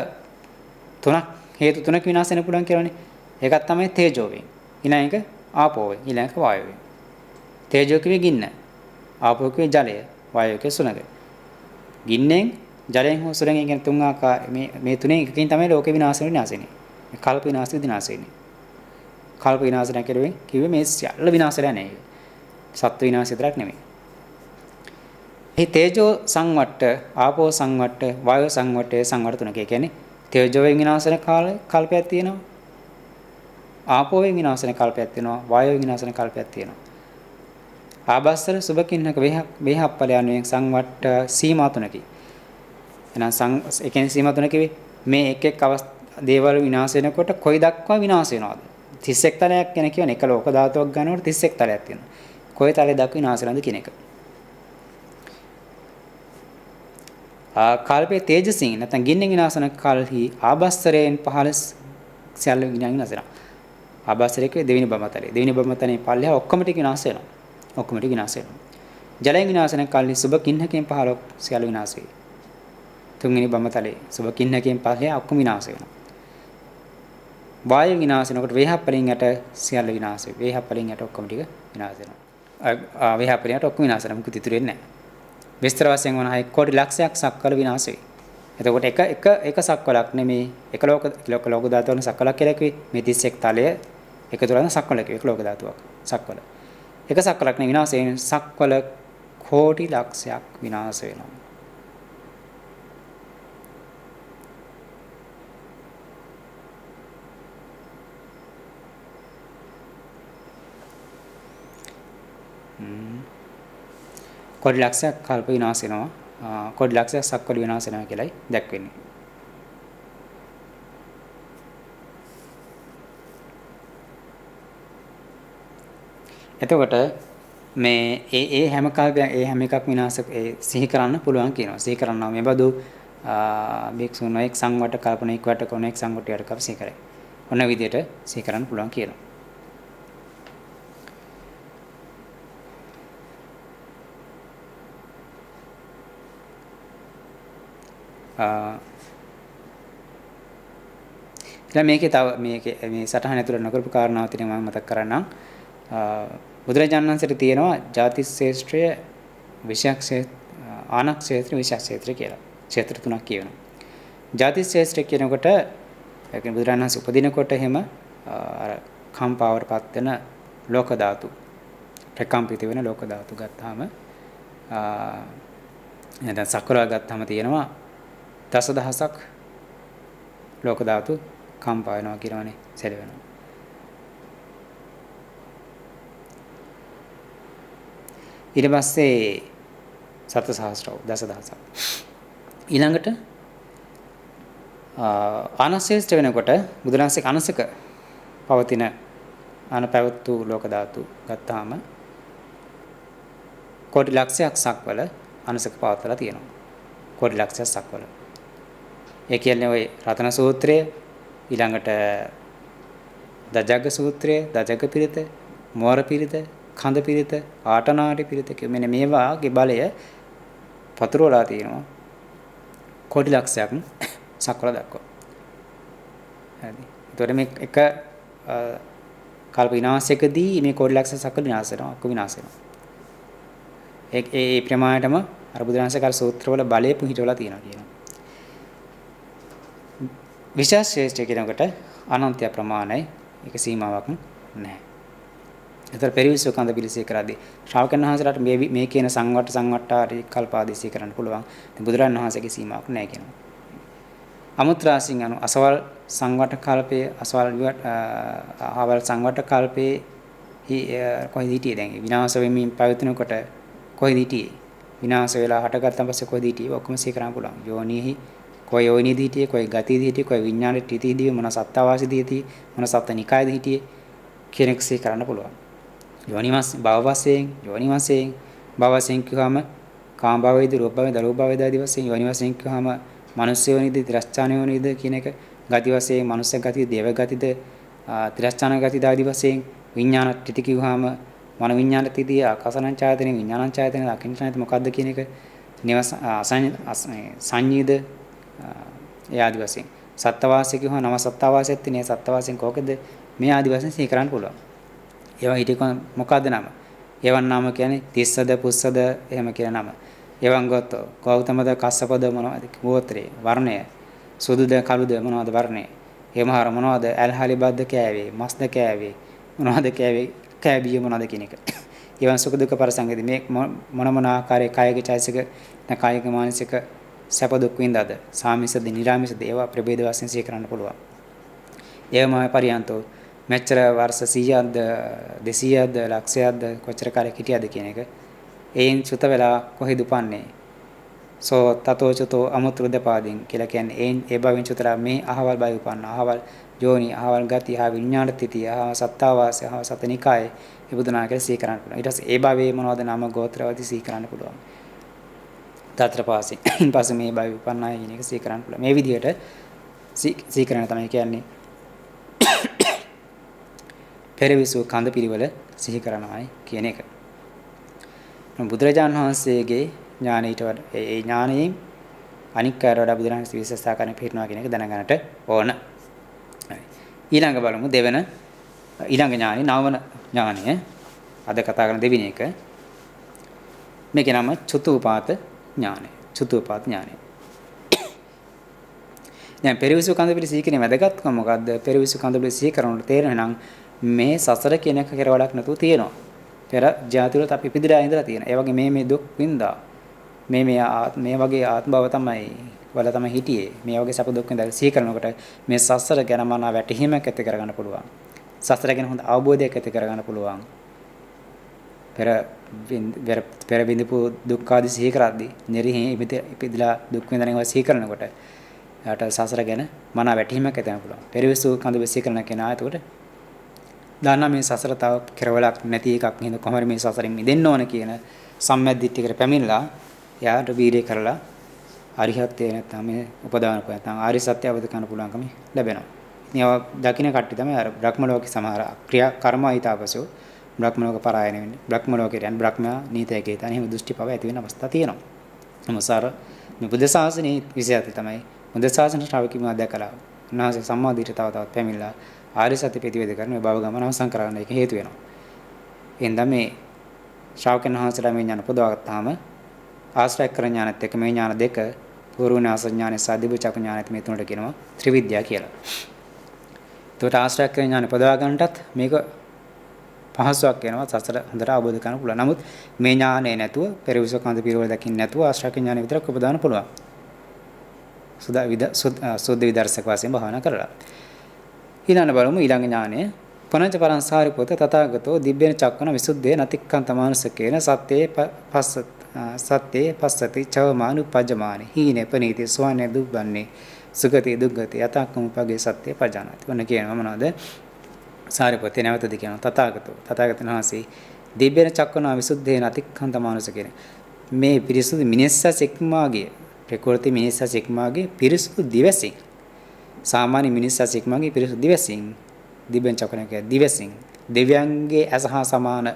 S1: තුනක් හේතු තුනක් විනාශ වෙන්න පුළුවන් කියලානේ. ඒකක් තමයි තේජෝ වේ. ඊළඟ එක ආපෝ වේ. ඊළඟ වායෝ වේ. තේජෝ කිව්වේ ගින්න. ආපෝ කිව්වේ ජලය. වායෝ කිව්වේ සුළඟ. ගින්නෙන් ජලයෙන් හෝ සුළඟෙන් කියන තුන් ආකාර මේ තුනෙන් එකකින් තමයි ලෝක විනාශ වෙන්නේ. මේ කල්ප විනාශ වෙන්නේ. කල්ප විනාශ නැකරුවේ කිව්වේ මේ සියල්ල විනාශ වෙලා නැහැ. සත්ත්ව විනාශ විතරක් නෙමෙයි. මේ තේජෝ සංවට්ට, ආපෝ සංවට්ට, වායෝ සංවට්ටේ සංවට්ට තුනක. ඒ කියන්නේ තේජෝ වෙන විනාශ වෙන කල්පයක් තියෙනවා. ආපෝ වෙන විනාශ වෙන කල්පයක් තියෙනවා. වායෝ වෙන විනාශ වෙන කල්පයක් තියෙනවා. ආබස්සර සුබකින්නක වේහප්පල යනුවෙන් සංවට්ට සීමා තුනකි. එහෙනම් ඒ කියන්නේ සීමා තුනකේ මේ එක් එක් දේවල් විනාශ වෙනකොට කොයි දක්වා විනාශ වෙනවද? 31 තලයක් කියන කියන්නේ එක ලෝක ධාතුවක් ගන්නකොට 31 තලයක් තියෙනවා. කොයි තලයේ දක්වා විනාශ වෙනවද කියන එක. කල්පයේ තේජසින් නැත්නම් ගින්නෙන් විනාශ වෙන කල්හි ආබස්සරයෙන් පහළ සියල්ල විනාශ වෙනවා. ආබස්සරයේ දෙවෙනි බඹතලයේ. දෙවෙනි බඹතලයේ පල්ලෙහා ඔක්කොම ටික විනාශ වෙනවා. ඔක්කොම ටික විනාශ වෙනවා. ජලයෙන් විනාශ වෙන කල්හි සුබ කින්නකෙන් පහළ සියල්ල විනාශ වෙයි. තුන්වෙනි බඹතලයේ සුබ කින්නකෙන් පල්ලෙහා ඔක්කොම විනාශ වෙනවා. වායු විනාශ වෙනකොට වේහප්පලින් යට සියල්ල විනාශ වෙයි. වේහප්පලින් යට ඔක්කොම ටික විනාශ වෙනවා. වේහප්පලින් යට ඔක්කොම විනාශ වෙනවා. මොකද ඉතුරු වෙන්නේ නැහැ. විස්තර වශයෙන් වුණා කෝටි ලක්ෂයක් සක්වල විනාශ වෙයි. එතකොට එක සක්වලක් නෙමේ එක ලෝක ධාතුවක සක්වලක් කියලා කිව්වේ මේ 31 තලය එකතු කරන සක්වලක එක ලෝක ධාතුවක් සක්වල. එක සක්වලක් නේ විනාශ වෙන සක්වල කෝටි ලක්ෂයක් විනාශ වෙනවා. කොටි ලක්ෂයක් කල්ප විනාශ වෙනවා. කොටි ලක්ෂයක් සක්වල විනාශ වෙනවා කියලායි දැක්වෙන්නේ. එතකොට මේ ඒ හැම කල්පයක් ඒ හැම එකක් විනාශ සිහි කරන්න පුළුවන් කියනවා. සිහි කරනවා මේ බඳු භික්ෂුන් එක් සංවට කල්පණික වට කොන එක් සංවටයට කව සිහි කරයි. ඔන්න විදියට සිහි කරන්න පුළුවන් කියනවා. ඊළඟ මේකේ මේ සටහන ඇතුළේ නොකරපු කාරණාව තියෙනවා මම මතක් කරන්නම්. බුදුරජාණන් වහන්සේට තියෙනවා ජාති ශ්‍රේෂ්ඨය විෂයක් ආනක් ක්ෂේත්‍ර විෂයක් ක්ෂේත්‍ර කියලා. ක්ෂේත්‍ර තුනක් කියනවා. ජාති ශ්‍රේෂ්ඨ කියනකොට ඒ කියන්නේ බුදුරජාණන් වහන්සේ උපදිනකොට එහෙම අර කම්පාවටපත් වෙන ලෝක ධාතු ප්‍රකම්පිත වෙන ලෝක ධාතු ගත්තාම දැන් සක්වල ගත්තාම තියෙනවා දසදහසක් ලෝක ධාතු කම්පා වෙනවා කියනවනේ සැල වෙනවා. ඊට පස්සේ සතසහස්‍රව දසදහසක්. ඊළඟට ආනශේෂ්ඨ වෙනකොට බුදුරජාණන්සේ අනසක පවතින අනපැවතු ලෝක ධාතු ගත්තාම කෝටි ලක්ෂයක් සක්වල අනසක පවත්ලා තියෙනවා. කෝටි ලක්ෂයක් සක්වල. ඒ කියන්නේ ওই රතන සූත්‍රය ඊළඟට දජග්ග සූත්‍රය, දජග්ග පිරිත, මෝර පිරිත, කඳ පිරිත, ආටනාටි පිරිත මෙන්න මේවාගේ බලය පතුරවලා තියෙනවා. කෝටි ලක්ෂයක් සක්වල දක්වා. හරි. ඒතකොට මේ එක කල්ප විනාශයකදී මේ කෝටි ලක්ෂ සක්වල විනාශ වෙනවා, අක්ක විනාශ වෙනවා. ඒ ප්‍රමාණයටම අර බුදුරජාණන්සේකල් සූත්‍රවල බලය පුහිටවලා තියෙනවා කියනවා. විශේෂ ශ්‍රේෂ්ඨ කියනකොට අනන්ත ප්‍රමාණයි ඒක සීමාවක් නැහැ. ඒතර පෙරවිසු කඳ පිළිසී කරද්දී ශ්‍රාවකයන් වහන්සේලාට මේ කියන සංවට්ටාරි කල්පාදීසී කරන්න පුළුවන්. ඉතින් බුදුරන් වහන්සේගේ සීමාවක් නැහැ කියනවා. අමුත්‍රාසින් අනු අසවල් සංවට්ට කල්පයේ අහවල් සංවට්ට කල්පයේ කොහෙද හිටියේ දැන් විනාශ වෙමින් පැවතුනකොට කොහෙද හිටියේ? විනාශ වෙලා හටගත්තන් පස්සේ කොහෙද හිටියේ? ඔක්කොම සී කරන්න පුළුවන්. යෝනිහි කොයි යෝනිදී හිටියේ, කොයි ගතියදී හිටියේ, කොයි විඥානෙට හිටියේදී, මොන සත්තාවාසීදී හිටියේ, මොන සත්ත්වනිකායේදී හිටියේ කියන එක සී කරන්න පුළුවන්. යෝනිවස් භව වශයෙන්, යෝනි වශයෙන්, භව වශයෙන් කියවම කාම භවයේදී, රූප භවයේදී, අරූප භවයේදී ආදී වශයෙන් යෝනි වශයෙන් කියවම මනුස්ස යෝනිදී, තිරස්චාන යෝනිදී කියන එක ගති වශයෙන්, මනුස්ස ගතිය, දේව ගතිද, තිරස්චාන ගතිද ආදී වශයෙන් විඥාන ත්‍ිති කියවම මන විඥාන ත්‍ිතිය, ආකාසනං ඡායතනෙ, විඥානං ඡායතනෙ, අකින්චනයිත මොකද්ද කියන එක නිවස සංඤීද ඒ ආදි වශයෙන් සත්ත්වාසය කියව නව සත්ත්වාසයත් නේ සත්ත්වාසයෙන් කොහොකද මේ ආදි වශයෙන් සිහි කරන්න පුළුවන්. ඒවා හිටිය මොකද්ද නම? ඒවන් නාම කියන්නේ තිස්සද පුස්සද එහෙම කියන නම. ඒවන් ගොත ගෞතමද කස්සපද මොනවද ගෝත්‍රේ වර්ණය සුදුද කළුද මොනවද වර්ණය. එහෙමහර මොනවද ඇල්හලි බද්ද කෑවේ මස්ද කෑවේ මොනවද කෑවේ කෑබිය මොනවද කියන එක. ඒවන් සුඛ දුක්ඛ පරසංගති මේ මොන ආකාරයේ කායික චෛතසික කායික මානසික සැප දුක් විඳාද සාමිසද නිරාමිසද ඒවා ප්‍රභේද වශයෙන් සිහි කරන්න පුළුවන්. ඒවමයි පරියන්තෝ මෙච්චර වර්ෂ 100ක්ද 200ක්ද ලක්ෂයක්ද කොච්චර කාලයක් හිටියද කියන එක එයින් චුත වෙලා කොහෙද උපන්නේ සෝ තතෝ චුතෝ අමුත්‍රදපාදින් කියලා කියන්නේ එයින් ඒ බවින් චුතලා මේ අහවල් බයි උපන්න අහවල් යෝනි අහවල් ගති අහ විඥාන තිතිය අහ සත්තාවාසය අහ සතනිකාය ඒ බුදුනා කියලා සිහි කරන්න පුළුවන්. ඊට පස්සේ ඒ භවයේ මොනවද නාම ගෝත්‍රවදී සිහි කරන්න පුළුවන්. තත්‍ර පාසෙ ඉන්පස්සේ මේ බයි උපන්නයි කියන එක සිහි කරන්න පුළුවන්. මේ විදිහට සිහි කරන තමයි කියන්නේ පෙරවිසු කඳ පිළිවෙල සිහි කරනවායි කියන එක. බුදුරජාණන් වහන්සේගේ ඥාන ඊට වඩා ඒ ඥානයෙන් අනික් කාර්ය වඩා බුදුරජාණන් වහන්සේ විශේෂතාවකරණ පිළිනවා කියන එක දැනගන්නට ඕන. ඊළඟ බලමු දෙවන ඊළඟ ඥානෙ නවන ඥානය අද කතා කරන දෙවෙනි එක. මේකේ නම චතුූපාත ඥානය. චතුූපාත ඥානය. දැන් පෙරවිසු කඳ පිළි සිහි කිරීමේ වැදගත්කම මොකද්ද? පෙරවිසු කඳ පිළි සිහි කරනකොට තේරෙනවා නම් මේ සසර කියන එක කෙරවලක් නැතුව තියෙනවා. පෙර ජාති වලත් අපි ඉපදිලා ඉඳලා තියෙනවා. ඒ වගේ මේ දුක් විඳා මේ වගේ ආත්ම භව තමයි වල තමයි හිටියේ. මේ වගේ සැප දුක් විඳලා සිහි කරනකොට මේ සසර ගැන මන වැටහීමක් ඇති කරගන්න පුළුවන්. සසර ගැන හොඳ අවබෝධයක් ඇති කරගන්න පුළුවන්. පෙර බින්දපු දුක් ආදී සිහි කරද්දී නිරිහි ඉපදිලා දුක් විඳින ඒවා සිහි කරනකොට යාට සසර ගැන මන වැටහීමක් ඇති වෙන්න පුළුවන්. පෙරවිසු කඳ සිහි කරන කෙනා එතකොට දාන්න මේ සසර තව කෙරවලක් නැති එකක් නේද කොහොමද මේ සසරින් මිදෙන්න ඕන කියන සම්මැදිට්ඨියකට පැමිණලා යාට වීර්ය කරලා අරිහත්ත්වයේ නැත්නම් මේ උපදාන නැත්නම් ආර්ය සත්‍ය අවබෝධ කරගන්න පුළුවන්කම ලැබෙනවා. ඉතින් ඒවා දකින්න කට්ටිය තමයි අර බ්‍රහ්ම ලෝකේ සමහර ක්‍රියා කර්මයිතාවසෝ බ්‍රහ්ම ලෝක පරායන වෙන්නේ. බ්‍රහ්ම ලෝකේ යන බ්‍රහ්මයා නීතයකේ තන එහෙම දෘෂ්ටි පව ඇති වෙන අවස්ථා තියෙනවා. නමසාර මේ බුද්ධ ශාසනයේ විශේෂය තමයි බුද්ධ ශාසන ශ්‍රාවකීම දැකලා උන්වහන්සේ සම්මාදිට තව තවත් පැමිණලා ආර්ය සත්‍ය ප්‍රතිවේද කරන මේ භව ගමන අවසන් කරගන්න එක හේතු වෙනවා. එහෙනම් මේ ශ්‍රාවකයන් වහන්සේලා මේ ඥාන පොදවාගත්තාම ආශ්‍රය කර ඥානත් එක්ක මේ ඥාන දෙක පූර්වනාස ඥාන සාධිබුචක ඥානත් මේ තුනට කියනවා ත්‍රිවිද්‍යා කියලා. ඒකට ආශ්‍රය කර ඥාන පොදවා ගන්නටත් මේක පහසුවක් වෙනවා සසර හොඳට අවබෝධ කරගන්න පුළුවන්. නමුත් මේ ඥානේ නැතුව පෙරවිස කඳ පිරවල දකින්න නැතුව ආශ්‍රය කර ඥාන විතරක් උපදාන පුළුවන්. සුද්ධ විදර්ශක වශයෙන් භාවනා කරලා. ඊළඟ බලමු ඊළඟ ඥානය පනංච පරංසාරිපුත තථාගතෝ දිබ්බේන චක්කන විසුද්ධේ නතික්කන්ත මානසකේන සත්‍යේ පස්සති චවමානුපජ්ජමානි හීනේ පනීති සෝනේ දුබ්බන්නේ සුගති දුග්ගති යතක්කම පගේ සත්‍යේ පජානාති. ඔන්න කියනවා මොනවද? සාරිපුතේ නැවතද කියනවා තථාගතයන් වහන්සේ දිබ්බේන චක්කන විසුද්ධේ නතික්කන්ත මානසකේන මේ පිරිසුදු මිනිස්ස සික්මාගේ ප්‍රකෘති මිනිස්ස සික්මාගේ පිරිසුදු දිවසින් සාමාන්‍ය මිනිස්සු සික්මගේ පිරිසුදු දිවසින් දිබෙන් චක්‍රණක දිවසින් දෙවියන්ගේ අසහා සමාන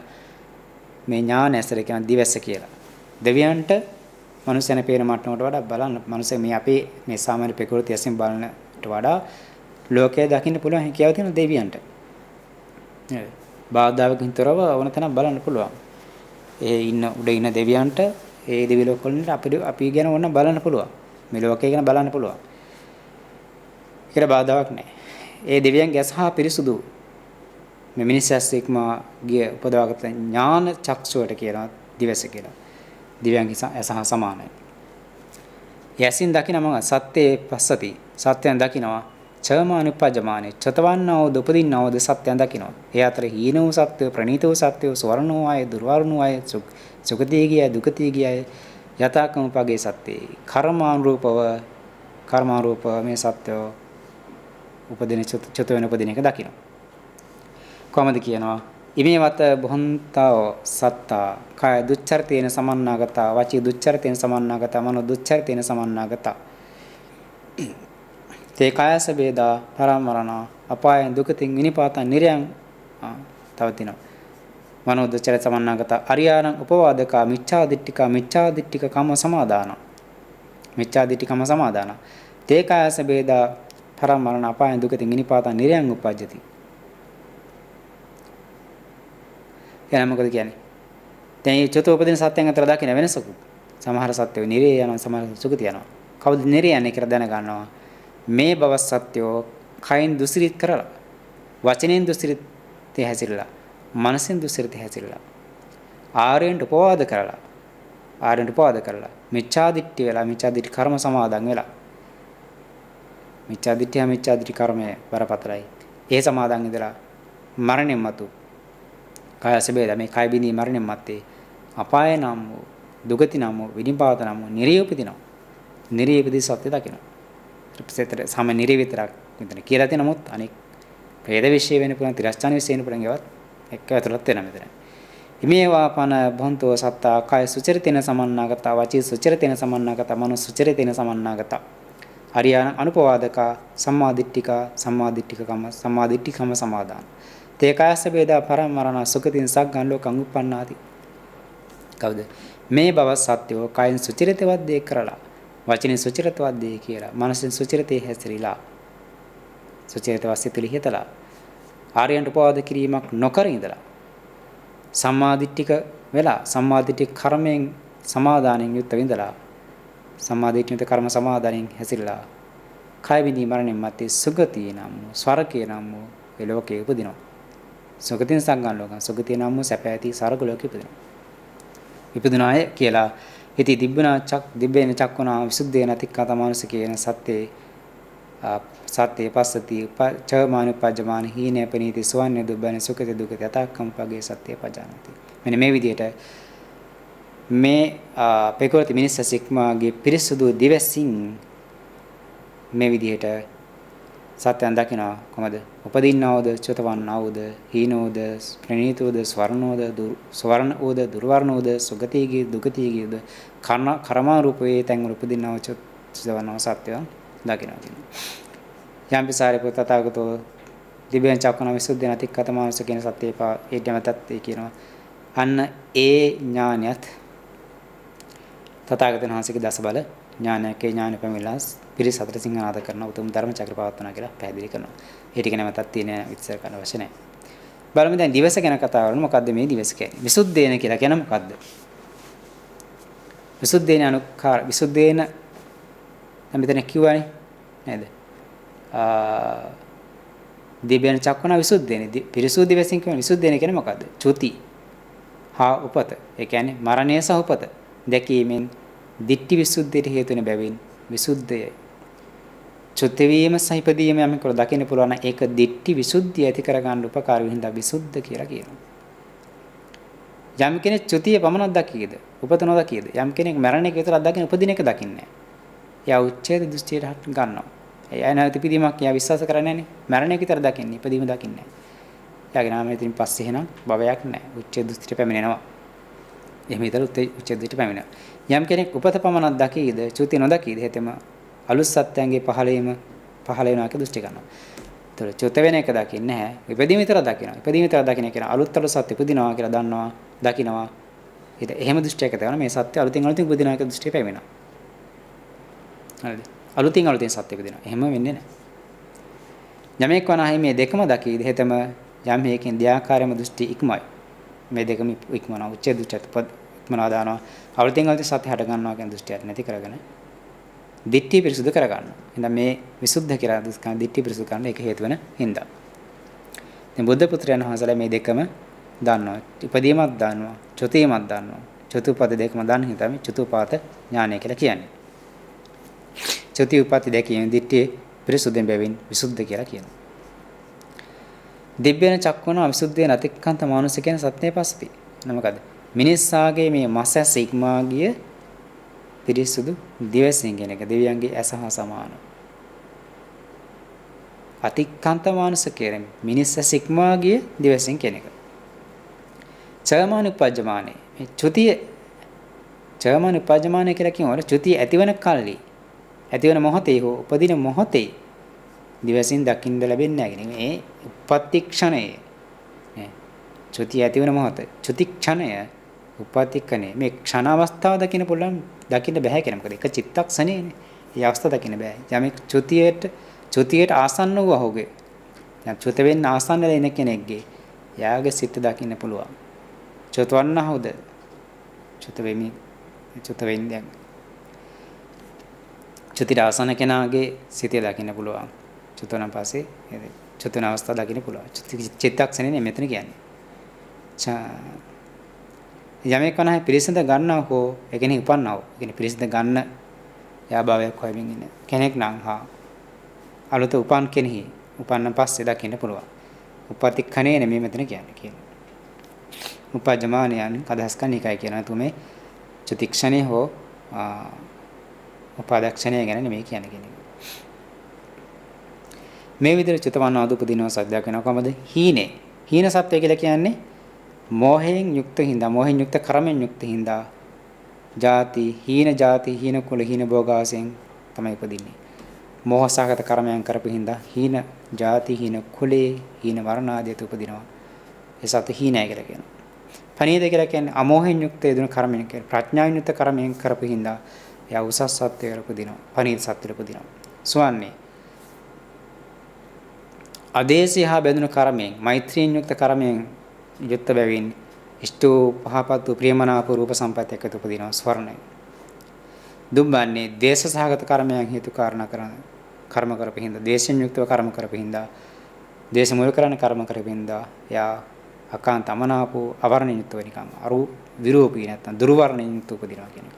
S1: මේ ඥාන ඇසර කියන දිවැස කියලා. දෙවියන්ට මනුස්සයන පේන මට්ටමකට වඩා බලන්න මනුස්සය මේ අපේ මේ සාමාන්‍ය ප්‍රകൃති ඇසින් බලනට වඩා ලෝකය දකින්න පුළුවන් හැකියාව තියෙන දෙවියන්ට. නේද? බාධාවකින් තොරව ඕන තැනක් බලන්න පුළුවන්. ඒ ඉන්න උඩ ඉන්න දෙවියන්ට ඒ දෙවි ලෝක වලින් අපි ගැන ඕන බලන්න පුළුවන්. මේ ලෝකය ගැන බලන්න පුළුවන්. ඒකට බාධාවක් නැහැ. ඒ දෙවියන්ගේ ඇස හා පිරිසුදු මේ මිනිස්සුස් එක්ම ගිය උපදවාගත ඥාන චක්ෂුවට කියනවා දිවස කියලා. දිව්‍යංගී ඇස හා සමානයි. යසින් දකිනම සත්‍යේ පස්සති. සත්‍යයන් දකිනවා චමානුපජ්ජමානේ චතවන්නවද උපදින්නවද සත්‍යයන් දකිනවා. ඒ අතර හීන වූ සත්‍ය ප්‍රණීත වූ සත්‍ය සවර්ණ වූ අය දුර්වර්ණ වූ අය සුගතිය ගියයි දුගතිය ගියයි යථාකම පගේ සත්‍යේ කර්මානුරූපව මේ සත්‍යය උපදින චත වෙන උපදින එක දකිනවා. කොහොමද කියනවා? ඉමේවත බොහන්තාව සත්තා කාය දුච්චරිතේන සමන්නාගතා වචී දුච්චරිතේන සමන්නාගතා මනෝ දුච්චරිතේන සමන්නාගතා තේ කායස වේදා පරමරණ අපායන් දුකතින් විනිපාතං නිරයන් තව තිනවා මනෝ දුච්චරිත සමන්නාගතා අරියාණං උපවාදකා මිච්ඡාදිට්ඨික කම්ම සමාදාන තේ කායස වේදා පරමරණ අපායන් දුකතින් විනිපාතං නිරයන් උපජ්ජති. එහෙනම් මොකද කියන්නේ? දැන් මේ චතුපදින සත්‍යයන් අතර දකින්න වෙනසකුත්. සමහර සත්‍යෝ නිරේ යනවා, සමහර සුගතිය යනවා. කවුද නිරේ යන්නේ කියලා දැන ගන්නවා. මේ බව සත්‍යෝ කයින් දුසිරිත කරලා, වචනෙන් දුසිරිත හැසිරලා, මනසෙන් දුසිරිත හැසිරලා, ආරයෙන්ට උපවාද කරලා, මිච්ඡාදිට්ඨිය වෙලා, මිච්ඡාදිට්ඨි කර්ම සමාදන් වෙලා. මිච්ඡාදිට්ඨි කර්මය බරපතලයි. ඒ සමාදන් ඉඳලා මරණයන් මතු කායස බේද මේ කය බිනී මරණයන් මැත්තේ අපාය නම් වූ දුගති නම් වූ විනිපාත නම් වූ නිරියපදිනවා. නිරියපදී සත්‍ය දකිනවා. ත්‍රිපිටකයේ සම නිරිය විතරක් මෙතන කියලා තියෙන නමුත් අනෙක් ප්‍රේත විශ්ය වෙන පුරන් තිරස්චාන විශ්ය වෙන පුරන් ඒවත් එක්ක ඇතුළත් වෙනවා මෙතන. ඉමේවා පන බොන්තෝ සත්තා කාය සුචරිතේන සමන්නාගතා වචී සුචරිතේන සමන්නාගතා මනෝ සුචරිතේන සමන්නාගතා අරියාණ අනුපවාදක සම්මාදිට්ඨිකම සමාදාන තේ කායස වේදා පරමරණ සුඛතින් සග්ගන් ලෝකං උප්පන්නාති. කවුද මේ බව සත්‍යෝ කායන් සුචරිතවත් දේ කරලා වචනෙන් සුචරිතවත් දේ කියලා මනසෙන් සුචරිතේ හැසිරීලා සුචරිතවත් සිතුලි හිතලා ආර්යයන්ට උපවාද කිරීමක් නොකර ඉඳලා සම්මාදිට්ඨික වෙලා සම්මාදිට්ඨික කර්මයෙන් සමාදානෙන් යුක්ත විඳලා සම්මාදිට්ඨික කර්ම සමාදානෙන් හැසිරලා කය විඳී මරණයන් මැත්තේ සුගතිය නම් ස්වර්ගය නම් ඒ ලෝකේ උපදිනවා. සුගතින් සංගම් ලෝකං සුගතිය නම් සැප ඇති ස්වර්ග ලෝකෙ ඉපදුනාය කියලා ඉති දිබ්බේන චක්කුණා විසුද්ධේන තික්කතමානස කියන සත්‍යේ පස්සති චමානුපජ්ජමාන හීනේ පනීති සුවන්නේ දුබ්බනේ සුඛිත දුක්ඛිත යතක්කම් පගේ සත්‍ය පජානති. මෙන්න මේ විදිහට මේ පෙකෝති මිනිස් සික්මාගේ පිරිසුදු දිවසින් මේ විදිහට සත්‍යයන් දකිනවා කොහමද? උපදින්නවද, චුතවන්නවද, හීනෝද, ප්‍රණීතෝද, ස්වර්ණෝද, දුර්වර්ණෝද, සුගතියගේ, දුගතියගේද, කර්මාරූපයේ තැන් උපදින්නව චුතවන්නව සත්‍යයන් දකිනවා කියනවා. යම් පිසාරේ තථාගතෝ දිව්‍යං චක්කන විසුද්ධි නැති කතමානස කියන සත්‍යය ඒකමතත් ඒ කියනවා. අන්න ඒ ඥානයත් තථාගතයන් වහන්සේගේ දස බල ඥානයකේ ඥාන පැමිණලා පිරිස අතර සිංහනාද කරන උතුම් ධර්ම චක්‍ර පවත්වනවා කියලා පැහැදිලි කරනවා. ඒ ටික නැවතත් තියෙන විස්තර කරන්න අවශ්‍ය නැහැ. බලමු දැන් දිවස ගැන කතා කරමු. මොකද්ද මේ දිවස කියන්නේ? විසුද්ධේන කියලා කියන මොකද්ද? විසුද්ධේන අනුකාර විසුද්ධේන දැන් මෙතන කිව්වනේ නේද? දිව්‍යං චක්කන විසුද්ධේන පිරිසුදු දිවසින් කියන විසුද්ධේන කියන්නේ මොකද්ද? චුති හා උපත. ඒ කියන්නේ මරණය සහ උපත දැකීමෙන් දිට්ඨි විසුද්ධියට හේතු වෙන බැවින් විසුද්ධයයි. චුති වීම සහිපදීම යම් කර දකින්න පුළුවන් නම් ඒක දිට්ඨි විසුද්ධිය ඇති කරගන්න උපකාර වෙනවා විසුද්ධ කියලා කියනවා. යම් කෙනෙක් චුතිය පමණක් දකීද? උපත නොදකීද? යම් කෙනෙක් මරණයක විතරක් දකින්න උපදින එක දකින්නේ නැහැ. එයා උච්ඡේද දෘෂ්ටියට හත් ගන්නවා. එයා නැවත ඉපදීමක් එයා විශ්වාස කරන්නේ නැනේ. මරණයක විතර දකින්නේ ඉපදීම දකින්නේ නැහැ. එයාගේ නාමයෙන් ඉතින් පස්සේ එහෙනම් භවයක් නැහැ. උච්ඡේද දෘෂ්ටියට පැමිණෙනවා. එහෙම විතර උච්ඡේද දෘෂ්ටියට පැමිණෙනවා. යම් කෙනෙක් උපත පමණක් දකීද චුති නොදකීද හෙතෙම අලුත් සත්‍යයන්ගේ පහළ වෙනවා කියලා දෘෂ්ටි කරනවා. ඒතර චුත වෙන එක දකින්නේ නැහැ. ඉපදීම විතර දකිනවා. ඉපදීම විතර දකින්න කියන අලුත් අලුත් සත්‍ය ඉපදිනවා කියලා දන්නවා, දකිනවා. ඊට එහෙම දෘෂ්ටියක තියෙනවා මේ සත්‍ය අලුතින් අලුතින් ඉපදිනවා එක දෘෂ්ටිය පැමිණෙනවා. හරිද? අලුතින් අලුතින් සත්‍ය ඉපදිනවා. එහෙම වෙන්නේ නැහැ. යමෙක් වනාහි මේ දෙකම දකීද හෙතම යම් හේකින් දෙආකාරයම දෘෂ්ටි ඉක්මයි. මේ දෙකම ඉක්මනවා. උච්ඡේද උච්ඡේද ඉක්මනවා දානවා. අලුතින් අලුතින් සත්‍ය හට ගන්නවා කියන දෘෂ්ටියක් නැති කරගෙන දිට්ඨිය පිරිසුදු කර ගන්නවා. එහෙනම් මේ විසුද්ධ කියලා දුස්කන් දිට්ඨිය පිරිසුදු කරන්න ඒක හේතු වෙන හින්දා. දැන් බුද්ධ පුත්‍රයන් වහන්සේලා මේ දෙකම දන්නවා. ඉපදීමක් දන්නවා. චුතියමක් දන්නවා. චතුපද දෙකම දන්න හින්දා මේ චතුපාත ඥානය කියලා කියන්නේ. චුති උපatti දැකීම දිට්ඨිය පිරිසුදුෙන් බැවින් විසුද්ධ කියලා කියනවා. දිබ්බේන චක්කවන අවිසුද්ධේ නතික්කන්ත මානුසිකේන සත්‍යේ පස්සති. නමකද? මිනිස්සාගේ මේ මසැස් ඉක්මා ගිය පිරිසුදු දිවසින් කියන එක දෙවියන්ගේ ඇස හා සමානයි. අතික්කන්ත මානුසිකේන මිනිස්සැස් ඉක්මා ගිය දිවසින් කියන එක. චයමාන උපජ්ජමානේ මේ චුතිය චයමාන උපජ්ජමානේ කියලා කියනවනේ චුතිය ඇතිවන කල්ලි ඇතිවන මොහොතේ හෝ උපදින මොහොතේ දිවසින් දකින්න ලැබෙන්නේ නැහැ. මේ උපත්ති ක්ෂණය නේ චුතිය ඇතිවන මොහොත චුති ක්ෂණය උපත්ති ක්ෂණය මේ ක්ෂණ අවස්ථාව දකින්න පුළුවන් දකින්න බෑ කියන මොකද එක චිත්තක්ෂණයනේ. මේ අවස්ථාව දකින්න බෑ. යමෙක් චුතියට ආසන්න වූ අහුගේ දැන් චුත වෙන්න ආසන්න වෙන කෙනෙක්ගේ යාගේ සිත දකින්න පුළුවන්. චුතවන්න හොද චුත වෙමි චුත වෙන්නේ දැන් චුතිට ආසන්න කෙනාගේ සිතේ දකින්න පුළුවන්. චුතවන පස්සේ චුතවන අවස්ථාව දකින්න පුළුවන්. චිත්තක්ෂණේ මෙතන කියන්නේ. යමෙක් වනාහි පිරිසිඳ ගන්නව හෝ ඒ කියන්නේ උපන්නව. ඒ කියන්නේ පිරිසිඳ ගන්න යාභාවයක් හොයමින් ඉන්න කෙනෙක් නම් හා අලුත උපන් කෙනෙහි උපන්න පස්සේ දකින්න පුළුවන්. උපති ඛණේ නෙමෙයි මෙතන කියන්නේ. උපජමානයන් අදහස් කරන එකයි කියනවා තුමේ චුතික්ෂණේ හෝ උපාදක්ෂණය ගැන නෙමෙයි කියන්නේ කෙනෙක්. මේ විදිහට චිතවන්න ආදුපදිනවා සද්දයක් වෙනවා කොහමද? හීනේ. හීන සත්‍ය කියලා කියන්නේ මෝහයෙන් යුක්ත හින්දා මෝහයෙන් යුක්ත කර්මයෙන් යුක්ත හින්දා ಜಾති හීන කුල හීන භෝගාසෙන් තමයි උපදින්නේ. මෝහසහගත කර්මයන් කරපු හින්දා හීන ಜಾති හීන කුලේ හීන වර්ණ ආදියට උපදිනවා. ඒ සත්‍ය හීනයි කියලා කියනවා. පණීද කියලා කියන්නේ අමෝහයෙන් යුක්ත යෙදුණු කර්මයෙන් කියන්නේ ප්‍රඥාවෙන් යුක්ත කර්මයෙන් කරපු හින්දා එයා උසස් සත්‍ය කරපු දිනවා. පණීද සත්‍ය කරපු දිනවා. සුවන්නේ ආදේශය හා බැඳුණු කර්මයෙන් මෛත්‍රියෙන් යුක්ත කර්මයෙන් යුක්ත බැවින් ඉෂ්ටෝ පහපත්තු ප්‍රියමනාප රූප සම්පත් එක්ක උපදිනවා ස්වර්ණය. දුම්බන්නේ දේශ සහගත කර්මයන් හේතු කාරණා කරන කර්ම කරපු හින්දා දේශයෙන් යුක්තව කර්ම කරපු හින්දා දේශ මුල් කරන කර්ම කරපු හින්දා යා අකාන්ත අමනාපෝ අවර්ණින් යුක්තව නිකන් අරු විරූපී නැත්තම් දුර්වර්ණින් යුක්ත උපදිනවා කියන එක.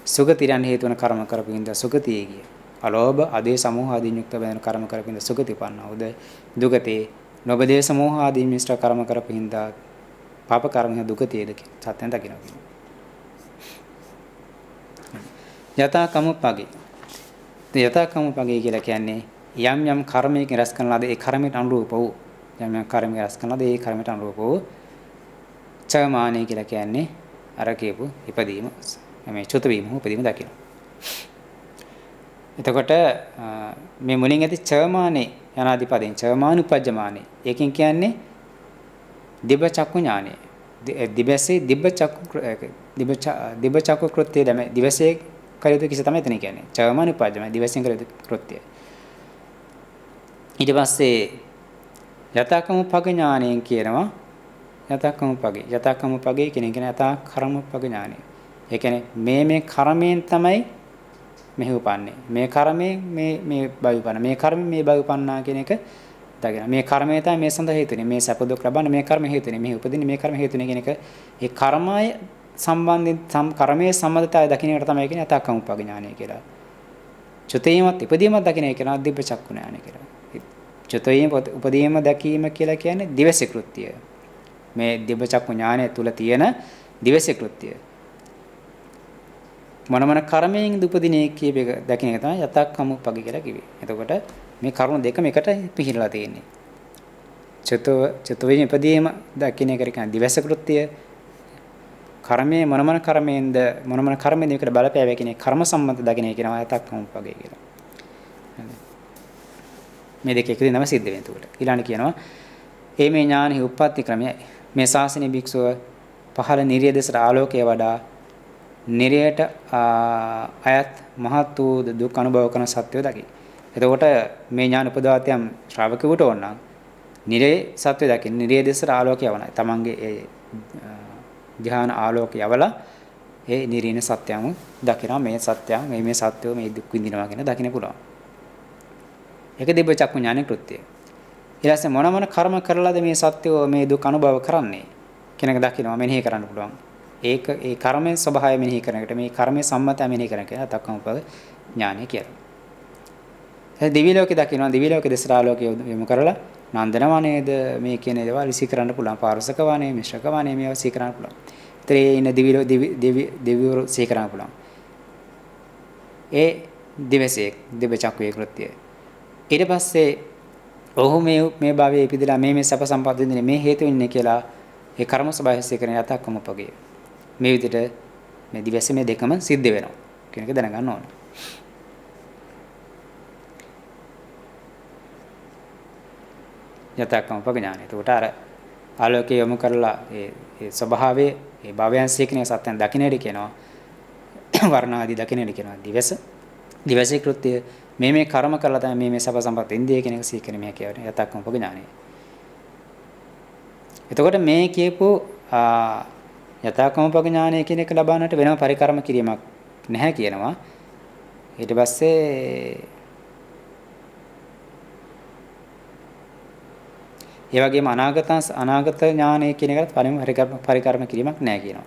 S1: සුගතියන් හේතු වන කර්ම කරපු හින්දා සුගතියේ ගිය. අලෝභ ආදී සමෝහ ආදීන් යුක්ත බඳන කර්ම කරපු හින්දා සුගති උපන්නා. උද දුගතේ නොබදේ සමෝහ ආදී මිශ්‍ර කර්ම කරපු හින්දා පාප කර්ම දුගතියේද සත්‍යයන් දකිනවා කියනවා. යතා කමුප්පගේ. යතා කමුප්පගේ කියලා කියන්නේ යම් යම් කර්මයකින් රැස් කරන ලද ඒ කර්මයට අනුරූප වූ යම් යම් කර්මයකින් රැස් කරන ලද ඒ කර්මයට අනුරූප වූ චයමානය කියලා කියන්නේ අර කියපු ඉපදීම මේ චුත වීම උපදීම දකිනවා. එතකොට මේ මුලින් ඇති චයමානේ යනාදිපදයෙන් චයමානුපජ්ජමානේ ඒකෙන් කියන්නේ දිබ්බ චක්කු ඥානය. දිබ්බසේ දිබ්බ චක්කු කෘත්‍යය දැම දිවසේ කරියුතු කිසි තමයි එතන කියන්නේ. චයමානුපජ්ජමානේ දිවසෙන් කරියුතු කෘත්‍යය. ඊට පස්සේ යතකමුපග ඥානයෙන් කියනවා යතකමුපගේ කියන එක යතා කර්මපග ඥානය. ඒ කියන්නේ මේ කර්මයෙන් තමයි මෙහි උපන්නේ. මේ කර්මයෙන් මේ බයි උපන්න. මේ කර්මයෙන් මේ බයි උපන්නා කියන එක දකිනවා. මේ කර්මය තමයි මේ සඳහා හේතුනේ. මේ සැප දුක් ලබන්න මේ කර්ම හේතුනේ. මේ උපදින්නේ මේ කර්ම හේතුනේ කියන එක ඒ කර්මය සම්බන්ධිත කර්මයේ සම්බන්ධතාවය දකින්න එකට තමයි කියන්නේ යතකමුපග ඥානය කියලා. චුතේමත් ඉපදීමත් දකින්න එක නා දිබ්බ චක්කු ඥානය කියලා. චුතේම උපදීම දැකීම කියලා කියන්නේ දිවසේ කෘත්‍යය. මේ දිබ්බ චක්කු ඥානය තුල තියෙන දිවසේ කෘත්‍යය. මොනමන කර්මයෙන් දුපදිනේ කියප එක දකින්න එක තමයි යතක්කමුප්පග කියලා කිව්වේ. එතකොට මේ කරුණු දෙකම එකට පිහිරලා තියෙන්නේ. චතුවෙනි ඉපදීම දකින්න එක කියන්නේ දිවස කෘත්‍යය. කර්මයේ මොනමන කර්මයෙන්ද මොනමන කර්මයෙන් මේකට බලපෑව කියන්නේ කර්ම සම්මත දකින්න කියනවා යතක්කමුප්පග කියලා. මේ දෙක එකකින් තමයි සිද්ධ වෙන්නේ. එතකොට ඊළඟ කියනවා මේ ඥානෙහි උප්පත්ති ක්‍රමයයි. මේ ශාසනීය භික්ෂුව පහළ නිර්ය දෙසට ආලෝකය වඩා නිර්යට අයත් මහත් වූ දුක් අනුභව කරන සත්‍යය දකි. එතකොට මේ ඥාන උපදවාතියම් ශ්‍රාවකෙකුට ඕන නම් නිරේ සත්‍යය දකින්න නිරේ දෙසට ආලෝකය යවනයි. තමන්ගේ ඒ ධ්‍යාන ආලෝකය යවලා ඒ නිරීන සත්‍යයම දකිනවා. මේ සත්‍යයන් මේ සත්‍යෝ මේ දුක් විඳිනවා කියන දකින්න පුළුවන්. ඒක දිබ්බ චක්කු ඥානෙ කෘත්‍යය. ඊට පස්සේ මොන මොන කර්ම කරලාද මේ සත්‍යෝ මේ දුක් අනුභව කරන්නේ කියන එක දකිනවා මෙනෙහි කරන්න පුළුවන්. ඒක ඒ කර්මයේ ස්වභාවය මෙනෙහි කරන එකට මේ කර්මයේ සම්මතය මෙනෙහි කරන එක තක්කමුප ඥානය කියලා. ඒ දිවි ලෝකේ දකිනවා දිවි ලෝකේ දෙසට ආලෝකය යොමු කරලා නන්දනවා නේද මේ කියන දේවල් විසි කරන්න පුළුවන්. පාරසක වානේ මිශ්‍රක වානේ මේවා විසි කරන්න පුළුවන්. ඒතරේ ඉන්න දිවිවරු විසි කරන්න පුළුවන්. ඒ දිවසේ දිබ්බ චක්කුවේ කෘත්‍යය. ඊට පස්සේ ඔහු මේ භවයේ ඉපදලා මේ සැප සම්පත් විඳින්නේ මේ හේතු වෙන්නේ කියලා ඒ කර්ම ස්වභාවය කරන යතක්කමුපගේ මේ විදිහට මේ දිවසේ මේ දෙකම සිද්ධ වෙනවා කියන එක දැනගන්න ඕනේ. යතක්කමුපක ඥානය. ඒකට අර ආලෝකය යොමු කරලා ඒ ස්වභාවයේ ඒ භවයන් සීකනේ සත්‍යයන් දකින්නට කියනවා. වර්ණ ආදී දකින්නට කියනවා. දිවසේ කෘත්‍ය මේ කර්ම කරලා තමයි මේ සබ සම්පත් ඉන්දිය කියන එක සීකනේ මේ කියන්නේ යතක්කමුපක ඥානය. එතකොට මේ කියපු යථාකම්පක ඥානය කියන එක ලබන්නට වෙනම පරිකර්ම කිරීමක් නැහැ කියනවා. ඊට පස්සේ ඒ වගේම අනාගත ඥානය කියන එකත් පරිකර්ම කිරීමක් නැහැ කියනවා.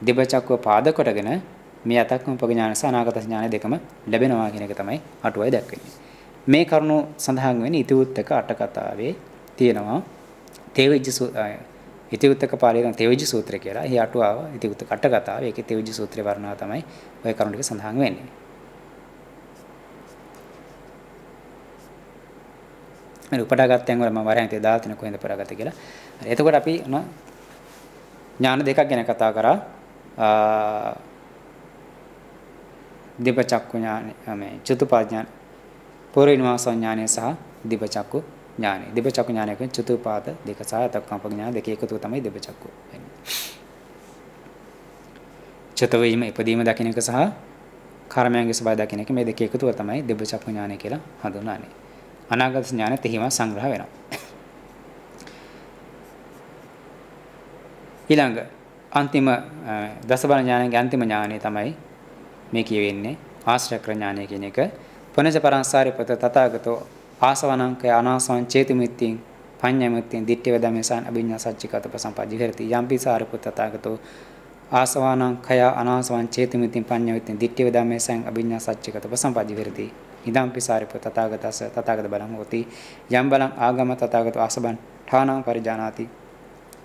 S1: දිබ්බ චක්කුව පාද කොටගෙන මේ යථාකම්පක ඥාන සහ අනාගත ඥාන දෙකම ලැබෙනවා කියන එක තමයි අටුවයි දක්වන්නේ. මේ කරුණු සඳහන් වෙන්නේ ඉතිවුත්තක අට කතාවේ තියෙනවා. ඉතිවුත්තක පාළියන තේවජ්ජ සූත්‍රය කියලා. එහි අටුවාව ඉතිවුත්තක අට කතාව. ඒකේ තේවජ්ජ සූත්‍රේ වර්ණනා තමයි ওই කරුණු ටික සඳහන් වෙන්නේ. මම උපඩාගත්තයන් වල මම වරහන් හිතේ දාලා තින කොහෙන්ද උපඩාගත්තේ කියලා. හරි. එතකොට අපි ඥාන දෙකක් ගැන කතා කරා. දිබ්බ චක්කු ඥානය, මේ චතුපාඥාන, පූර්වනිවාස ඥානය සහ දිබ්බ චක්කු ඥානය. දිබ්බ චක්කු ඥානය කියන්නේ චතුපාද දෙක සහ යතක්කම්පක ඥාන දෙක එකතුව තමයි දිබ්බ චක්කු වෙන්නේ. චතවීම ඉදීම දකින්න එක සහ කර්මයන්ගේ ස්වභාවය දකින්න එක මේ දෙක එකතුව තමයි දිබ්බ චක්කු ඥානය කියලා හඳුන්වන්නේ. අනාගත ඥානෙත් එහිම සංග්‍රහ වෙනවා. ඊළඟ අන්තිම දසබල ඥානයේ අන්තිම ඥානය තමයි මේ කියවෙන්නේ ආශ්‍රය ඥානය කියන එක. පනස පරංසාරි පත තථාගතෝ ආසවනංක අනාසවං චේතුමිත්තිං පඤ්ඤමිත්තිං දිට්ඨිය වදමේසං අභිඤ්ඤා සච්චිකත පසම්පජ්ජි විහෙරති. යම්පි සාරිපුත්ත තථාගතෝ ආසවනං කය අනාසවං චේතුමිත්තිං පඤ්ඤමිත්තිං දිට්ඨිය වදමේසං අභිඤ්ඤා සච්චිකත පසම්පජ්ජි විහෙරති. ඉදම්පි සාරිපුත්ත තථාගතස්ස තථාගත බලං හෝති. යම් බලං ආගම තථාගතෝ ආසබන් ඨානං පරිජානාති.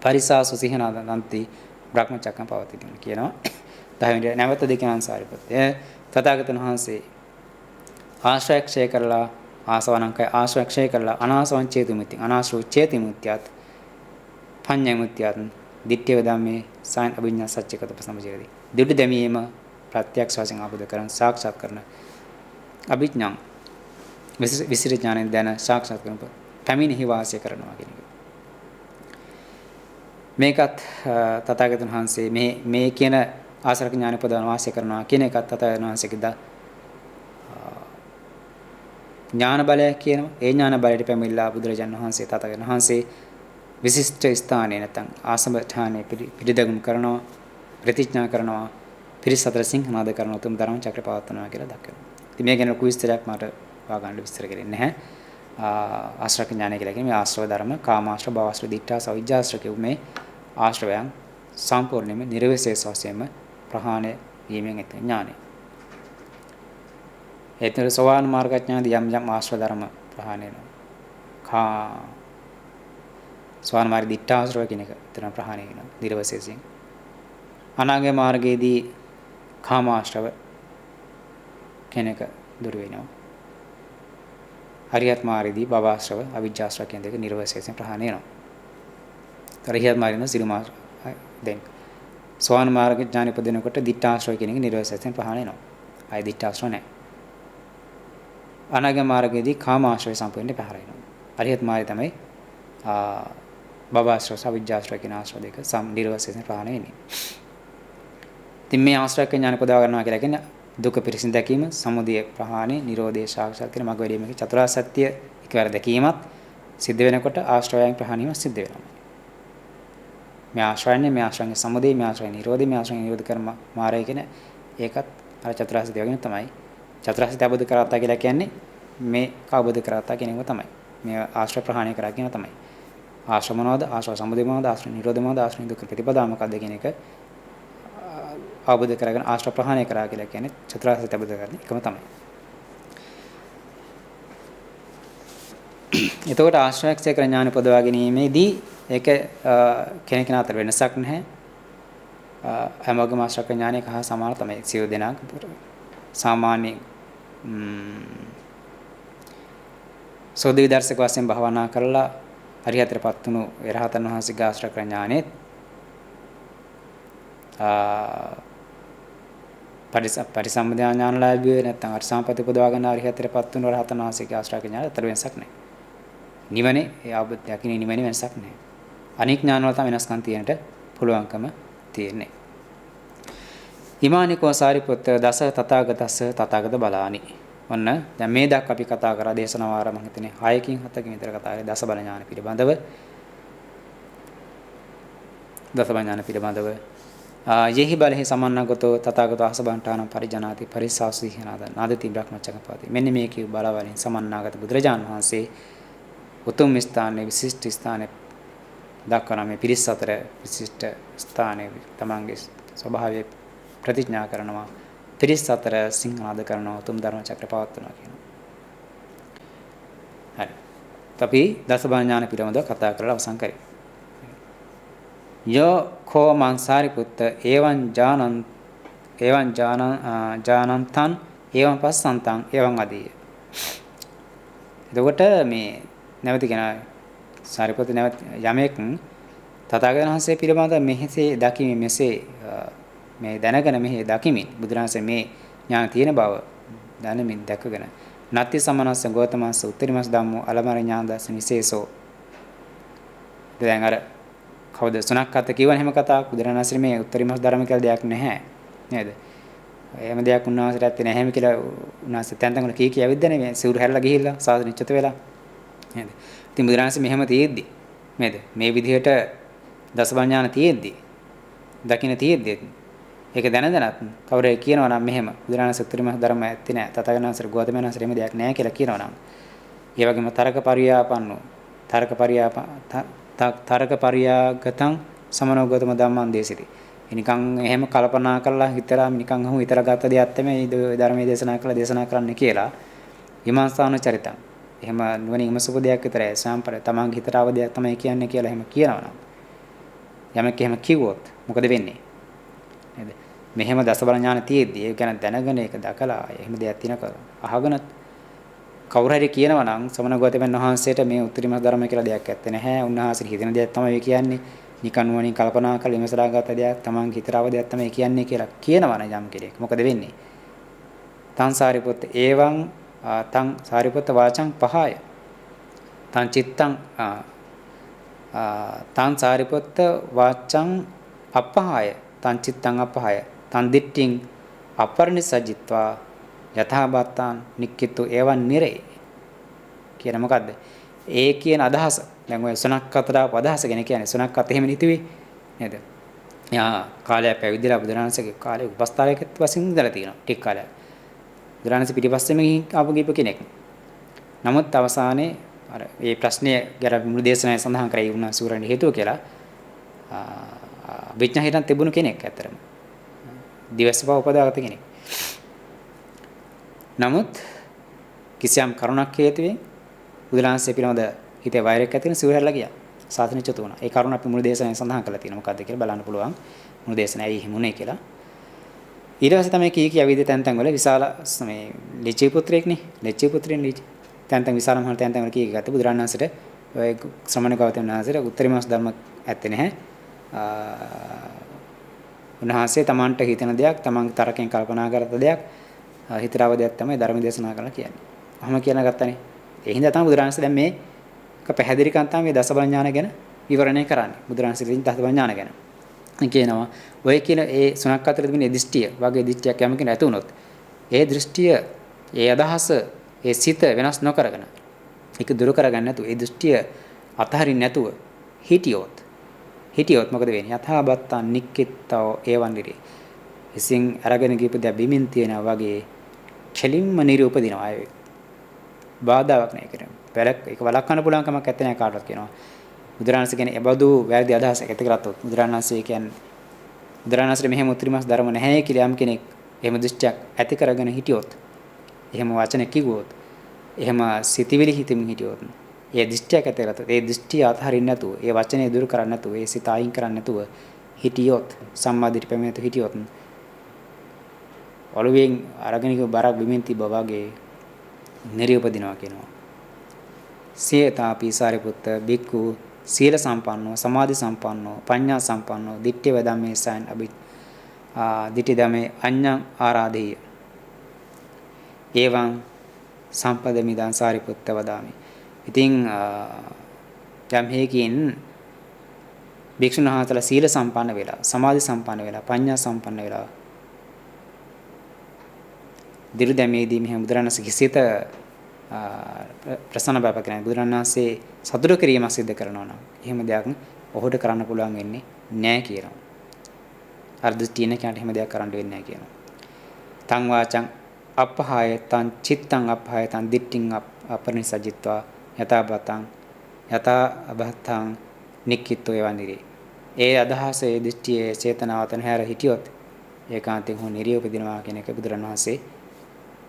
S1: පරිසාසු සිහනාදන්ති බ්‍රහ්මචක්කම් පවතිති කියනවා. 10 වෙනි නැවත දෙකෙන් සාරිපුත්ත තථාගතයන් වහන්සේ ආශ්‍රයක්ෂය කරලා ආසවනංකය ආශ්‍රයක්ෂය කරලා අනාසවං චේතුමිත්‍ති අනාශ්‍රව චේතුමිත්‍යාත් පඤ්ඤමුත්‍යාත් දිට්ඨිය ධම්මේ සයන් අභිඤ්ඤා සච්චිකත පසම්පජේති. දුඩු දැමීම ප්‍රත්‍යක්ෂ වශයෙන් ආબોධ කරන සාක්ෂාත් කරන අභිඥා විසිර ඥානෙන් දැන සාක්ෂාත් කරන පැමිණෙහි වාසය කරනවා කියන එක. මේකත් තථාගතයන් වහන්සේ මේ කියන ආශ්‍රක ඥාන පදවන වාසය කරනවා කියන එකත් තථාගතයන් වහන්සේගේ ඥාන බලය කියනවා. ඒ ඥාන බලයට පැමිණලා බුදුරජාණන් වහන්සේ තථාගතයන් වහන්සේ විශිෂ්ට ස්ථානයේ නැත්නම් ආසම ඨානයේ පිළිදගම් කරනවා, ප්‍රතිඥා කරනවා, පිරිසතර සිංහනාද කරනවා, තුන් ධර්ම චක්‍ර පවත්වනවා කියලා දක්වනවා. ඉතින් මේ ගැන කුයිස්තරයක් මට වාගන්න විස්තර කරන්නේ නැහැ. ආශ්‍රක ඥානය කියලා කියන්නේ මේ ආශ්‍රව ධර්ම, කාමාශ්‍රව, භවශ්‍රව, දිට්ඨාශ්‍රව, විජ්ජාශ්‍රව කියු මේ ආශ්‍රවයන් සම්පූර්ණයෙන්ම නිර්විශේෂ වශයෙන්ම ප්‍රහාණය වීමෙන් ඇති ඥානය. ඒතර සෝවාන් මාර්ග ඥානදී යම් ආශ්‍රව ධර්ම ප්‍රහාණය වෙනවා. සෝවාන් මාර්ග දිට්ඨාශ්‍රව කියන එක එතන ප්‍රහාණය වෙනවා නිර්විශේෂයෙන්. අනාගත මාර්ගයේදී කාමාශ්‍රව කෙනෙක් දුර වෙනවා. හරියත් මාර්ගයේදී භවආශ්‍රව, අවිජ්ජාශ්‍රව කියන දෙක නිර්විශේෂයෙන් ප්‍රහාණය වෙනවා. හරියත් මාර්ගයේදී සිරුමා දැන් සෝවාන් මාර්ග ඥාන ඉපදෙනකොට දිට්ඨාශ්‍රව කියන එක නිර්විශේෂයෙන් ප්‍රහාණය වෙනවා. ආයි දිට්ඨාශ්‍රව නැහැ. අනාගම මාර්ගයේදී කාම ආශ්‍රය සම්පූර්ණයෙන් පැහැර වෙනවා. අරිහත් මාර්ගය තමයි භවආශ්‍රය, අවිජ්ජාශ්‍රය කියන ආශ්‍රය දෙක නිර්වශේෂයෙන් ප්‍රහාණය වෙන්නේ. ඉතින් මේ ආශ්‍රය ඥාන පොදව ගන්නවා කියලා කියන්නේ දුක පිරිසිදු දැකීම, සමුදය ප්‍රහාණය, නිරෝධය සාක්ෂාත් කියන මඟ වැඩීමේ චතුරාර්ය සත්‍ය එකවර දැකීමත් සිද්ධ වෙනකොට ආශ්‍රයයන් ප්‍රහාණයම සිද්ධ වෙනවා. මේ ආශ්‍රයන්ගේ සමුදය, මේ ආශ්‍රයන් නිරෝධය, මේ ආශ්‍රයන් නිරෝධ කරන මාර්ගය කියන ඒකත් අර චතුරාර්ය සත්‍ය වගේම තමයි. චතුරාර්ය සත්‍ය අවබෝධ කරගත්තා කියලා කියන්නේ මේ අවබෝධ කරගත්තා කියන එක තමයි. මේ ආශ්‍රය ප්‍රහාණය කරා කියන තමයි. ආශ්‍රය මොනවද? ආශ්‍රය සමුදය මොනවද? ආශ්‍රය නිරෝධ මොනවද? ආශ්‍රය දුක්ඛ ප්‍රතිපදා මොකක්ද කියන එක අවබෝධ කරගෙන ආශ්‍රය ප්‍රහාණය කරා කියලා කියන්නේ චතුරාර්ය සත්‍ය අවබෝධ කරගන්න එකම තමයි. එතකොට ආශ්‍රයක්ෂය කර ඥාන පොදවා ගැනීමේදී ඒක කෙනෙකුට අතර වෙනසක් නැහැ. හැමෝගේම ආශ්‍රය ඥානයක හා සමාන තමයි. සියලු දෙනා සාමාන්‍ය සෝධි විදර්ශක වශයෙන් භාවනා කරලා හරියටපත් වුණු එරහතන් වහන්සේගේ ආශ්‍රය ඥානෙත් පරිසම්පදා ඥානලාභිය නැත්නම් අරිසම්පති උපදවා ගන්න හරියටපත් වුණු එරහතන් වහන්සේගේ ආශ්‍රය ඥාන අතර වෙනසක් නැහැ. නිවනේ ඒ අවබෝධ යකිනේ නිවනේ වෙනසක් නැහැ. අනික් ඥාන වල තමයි වෙනස්කම් තියෙන්නට පුළුවන්කම තියෙන්නේ. හිමානිකෝ සාරිපුත්ත දස තථාගතස්ස තථාගත බලානි. ඔන්න දැන් මේ දක් අපි කතා කරා දේශනාව ආරම්භ හිතන්නේ 6කින් 7කින් විතර කතා කරේ දස බල ඥාන පිළිබඳව. දස බල ඥාන පිළිබඳව යෙහි බලෙහි සමන්නගතෝ තථාගතෝ අසබන්ඨානම් පරිජනාති පරිසාසීහනාද නාදති බ්‍රහ්මචකපාති. මෙන්න මේ කිව් බලවලින් සමන්නාගත බුදුරජාන් වහන්සේ උතුම් ස්ථානයේ විශිෂ්ට ස්ථානයේ දක්වන මේ පිරිස් අතර විශිෂ්ට ස්ථානයේ තමන්ගේ ස්වභාවය ප්‍රතිඥා කරනවා. පිරිස් අතර සිංහනාද කරනවා උතුම් ධර්ම චක්‍ර පවත්වනවා කියනවා. හරි. අපි දසබල ඥාන පිළිබඳව කතා කරලා අවසන් කරේ. යෝ කෝ මන්සාරිපුත්ත එවං ජානන්තං එවං පස්සන්තං එවං අදීය. එතකොට මේ නැවති කෙනා සාරිපුත්ත නැවත යමෙක් තථාගතයන් වහන්සේ පිළිබඳව මෙහිසේ දකිමින් මෙසේ මේ දැනගෙන මෙහි දකිමින් බුදුරජාණන්සේ මේ ඥාන තියෙන බව දැනමින් දැකගෙන නත්ති සමනස්ස ගෝතමස්ස උත්තරීමස් ධම්මෝ අලමර ඥාන දර්ශන විශේෂෝ. දැන් අර කවුද සුණක්කත් කියවන හැම කතාවක් බුදුරජාණන්සේ මේ උත්තරීමස් ධර්ම කියලා දෙයක් නැහැ නේද? එහෙම දෙයක් උන්වහන්සේට ඇත්තේ නැහැම කියලා උන්වහන්සේ තැන් තැන් වල කී ඇවිද්දනේ මේ සිවුරු හැරලා ගිහිල්ලා සාධු නිච්චත වෙලා නේද? ඉතින් බුදුරජාණන්සේ මෙහෙම තියෙද්දි නේද? මේ විදිහට දසබල ඥාන තියෙද්දි දකින්න තියෙද්දි ඒක දැන දැනත් කවුරු කියනවා නම් මෙහෙම බුදුරජාණන් උත්තරීම ධර්ම ඇත්තේ නැහැ. තථාගතයන් වහන්සේ ගෝතමයන් වහන්සේ එහෙම දෙයක් නැහැ කියලා කියනවා නම් ඒ වගේම තරක පරියාගතං සමනෝ ගෝතම ධම්මං දේශිතී. නිකන් එහෙම කල්පනා කරලා හිතලා නිකන් අහු විතර ගත දෙයක් තමයි ධර්මයේ දේශනා කරන්න කියලා. විමර්ශන චරිතං. එහෙම නුවණින් ඉමසපු දෙයක් විතරයි සාම්ප්‍රය තමන්ගේ හිතට ආව දෙයක් තමයි කියන්නේ කියලා එහෙම කියනවා නම් යමෙක් එහෙම කිව්වොත් මොකද වෙන්නේ? නේද? මෙහෙම දසබල ඥාන තියෙද්දි ඒ ගැන දැනගෙන ඒක දැකලා එහෙම දෙයක් තිනක අහගෙන කවුරු හරි කියනවා නම් සමන ගෝතමයන් වහන්සේට මේ උත්තරීම ධර්ම කියලා දෙයක් ඇත්තේ නැහැ. උන්වහන්සේ හිතන දෙයක් තමයි කියන්නේ. නිකන් නුවණින් කල්පනා කරලා ඉමසලා ගත දෙයක් තමන්ගේ හිතට ආව දෙයක් තමයි කියන්නේ කියලා කියනවා නම් යම් කෙනෙක් මොකද වෙන්නේ? තං සාරිපුත්ත එවං තං සාරිපුත්ත වාචං පහය තං චිත්තං තං සාරිපුත්ත වාචං අපහාය තං චිත්තං අපහාය තං දිට්ඨින් අපරිනිසජ්ජිත්වා යථාබත්තං නික්කිතු එවං නිරේ කියන මොකද්ද? ඒ කියන අදහස දැන් ඔය සුණක්කතට අදහස ගැන කියන්නේ සුණක්කත එහෙම නිතුවේ නේද? යා කාලයක් පැවිදිලා බුදුරජාණන්සේගේ කාලේ උපස්ථායකත්ව වශයෙන් ඉඳලා තියෙනවා ටික කාලයක්. බුදුරජාණන්සේ පිටිපස්සෙම ආපු ගිහපු කෙනෙක්. නමුත් අවසානයේ අර මේ ප්‍රශ්නය ගැන මුළු දේශනාවේ සඳහන් කරේ වුණා සූරණ හේතුව කියලා. විඥා හිතන් තිබුණු කෙනෙක් ඇත්තරම. දිවස්ව උපදාගත කෙනෙක්. නමුත් කිසියම් කරුණක් හේතුවෙන් බුදුරජාණන්සේ පිළිබඳ හිතේ වෛරයක් ඇති වෙන සිවුරලා ගියා. සාසනිච්චතු වුණා. ඒ කරුණ අපි මුළු දේශනාවේ සඳහන් කරලා තියෙනවා. මොකද්ද කියලා බලන්න පුළුවන්. මුළු දේශනාවේ ඇයි හිමුනේ කියලා. ඊට පස්සේ තමයි කී ඇවිද තැන් තැන් වල විශාල මේ ලිච්ඡවි පුත්‍රයෙක්නේ. ලිච්ඡවි පුත්‍රයන් තැන් තැන් විශාල මහල් තැන් තැන් වල කී ගත්ත බුදුරජාණන් වහන්සේට ඔය ශ්‍රමණ ගෞතම වහන්සේට උත්තරීමස් ධර්ම ඇත්තේ නැහැ. උන්වහන්සේ තමන්ට හිතෙන දෙයක් තමන්ගේ තරකෙන් කල්පනා කරත දෙයක් හිතරව දෙයක් තමයි ධර්ම දේශනා කරලා කියන්නේ. මම කියන ගත්තනේ. ඒ හින්දා තමයි බුදුරජාණන් දැන් මේක පැහැදිලි කරන් තමයි මේ දසබල ඥාන ගැන විවරණය කරන්නේ. බුදුරජාණන් ශ්‍රී දසබල ඥාන ගැන. කියනවා ඔය කියන ඒ සුණක් අතර තිබෙන දෘෂ්ටිය වගේ දෘෂ්ටියක් යම් කෙනෙක් ඇති වුණොත් ඒ දෘෂ්ටිය ඒ අදහස ඒ සිත වෙනස් නොකරගෙන ඒක දුරු කරගන්න නැතුව ඒ දෘෂ්ටිය අතහරින්න නැතුව හිටියොත් මොකද වෙන්නේ? යථාබත්තං නික්කිට්ඨෝ ඒවන්දිරේ. ඉසින් අරගෙන ගිහපු දැ බිමින් තියනවා වගේ කෙලින්ම නිරූපදිනවා ආයේ. බාධාවක් නැහැ කියන්නේ. ඒක වළක්වන්න පුළුවන් කමක් නැත්තේ නෑ කාටවත් කියනවා. බුදුරණස් කියන්නේ එබඳු වැරදි අදහසක් ඇති කරත්තොත් බුදුරණස් කියන්නේ බුදුරණස්ට මෙහෙම උත්‍රිමස් ධර්ම නැහැ කියලා යම් කෙනෙක් එහෙම දෘෂ්ටියක් ඇති කරගෙන හිටියොත් එහෙම වචන කිව්වොත් එහෙම සිතිවිලි හිතමින් හිටියොත් ඒ දෘෂ්ටියක් ඇති කරත්තොත් ඒ දෘෂ්ටිය අතහරින්න නැතුව ඒ වචනේ දුරු කරන්න නැතුව ඒ සිත අයින් කරන්න නැතුව හිටියොත් සම්මාදිට පැමිණෙතු හිටියොත් ඔළුවෙන් අරගෙන බරක් බිමින් තිබ්බා වගේ නිරූපදිනවා කියනවා. සියතාපි සාරිපුත්ත බික්කු සීල සම්පන්නෝ සමාධි සම්පන්නෝ පඤ්ඤා සම්පන්නෝ දිට්ඨි වදම්මේ සයන් අභි දිට්ඨි ධම්මේ අඤ්ඤං ආරාධේය. එවං සම්පදමිදං සාරිපුත්ත වදාමි. ඉතින් යම් හේකින් භික්ෂුන් වහන්සේලා සීල සම්පන්න වෙලා සමාධි සම්පන්න වෙලා පඤ්ඤා සම්පන්න වෙලා දිරුදැමේදී මෙහෙම බුදුරණන්සේ සිත ප්‍රසන්න බව කියන බුදුරණන්සේ සතුටු කිරීමක් සිදු කරනවා නම් එහෙම දෙයක් ඔහුට කරන්න පුළුවන් වෙන්නේ නැහැ කියනවා. අර්ධ තීන කියනට එහෙම දෙයක් කරන්න වෙන්නේ නැහැ කියනවා. තං වාචං අපහාය තං චිත්තං අපහාය තං දිට්ඨිං අපරිනිසජ්ජිත්වා යථාබතං යථා අබත්තං නික්කිට්ඨෝ එවන්දිරේ. ඒ අදහසේ දෘෂ්ටියේ චේතනාවතන හැර හිටියොත් ඒකාන්තයෙන් හෝ නිරියුපදිනවා කියන එක බුදුරණවහන්සේ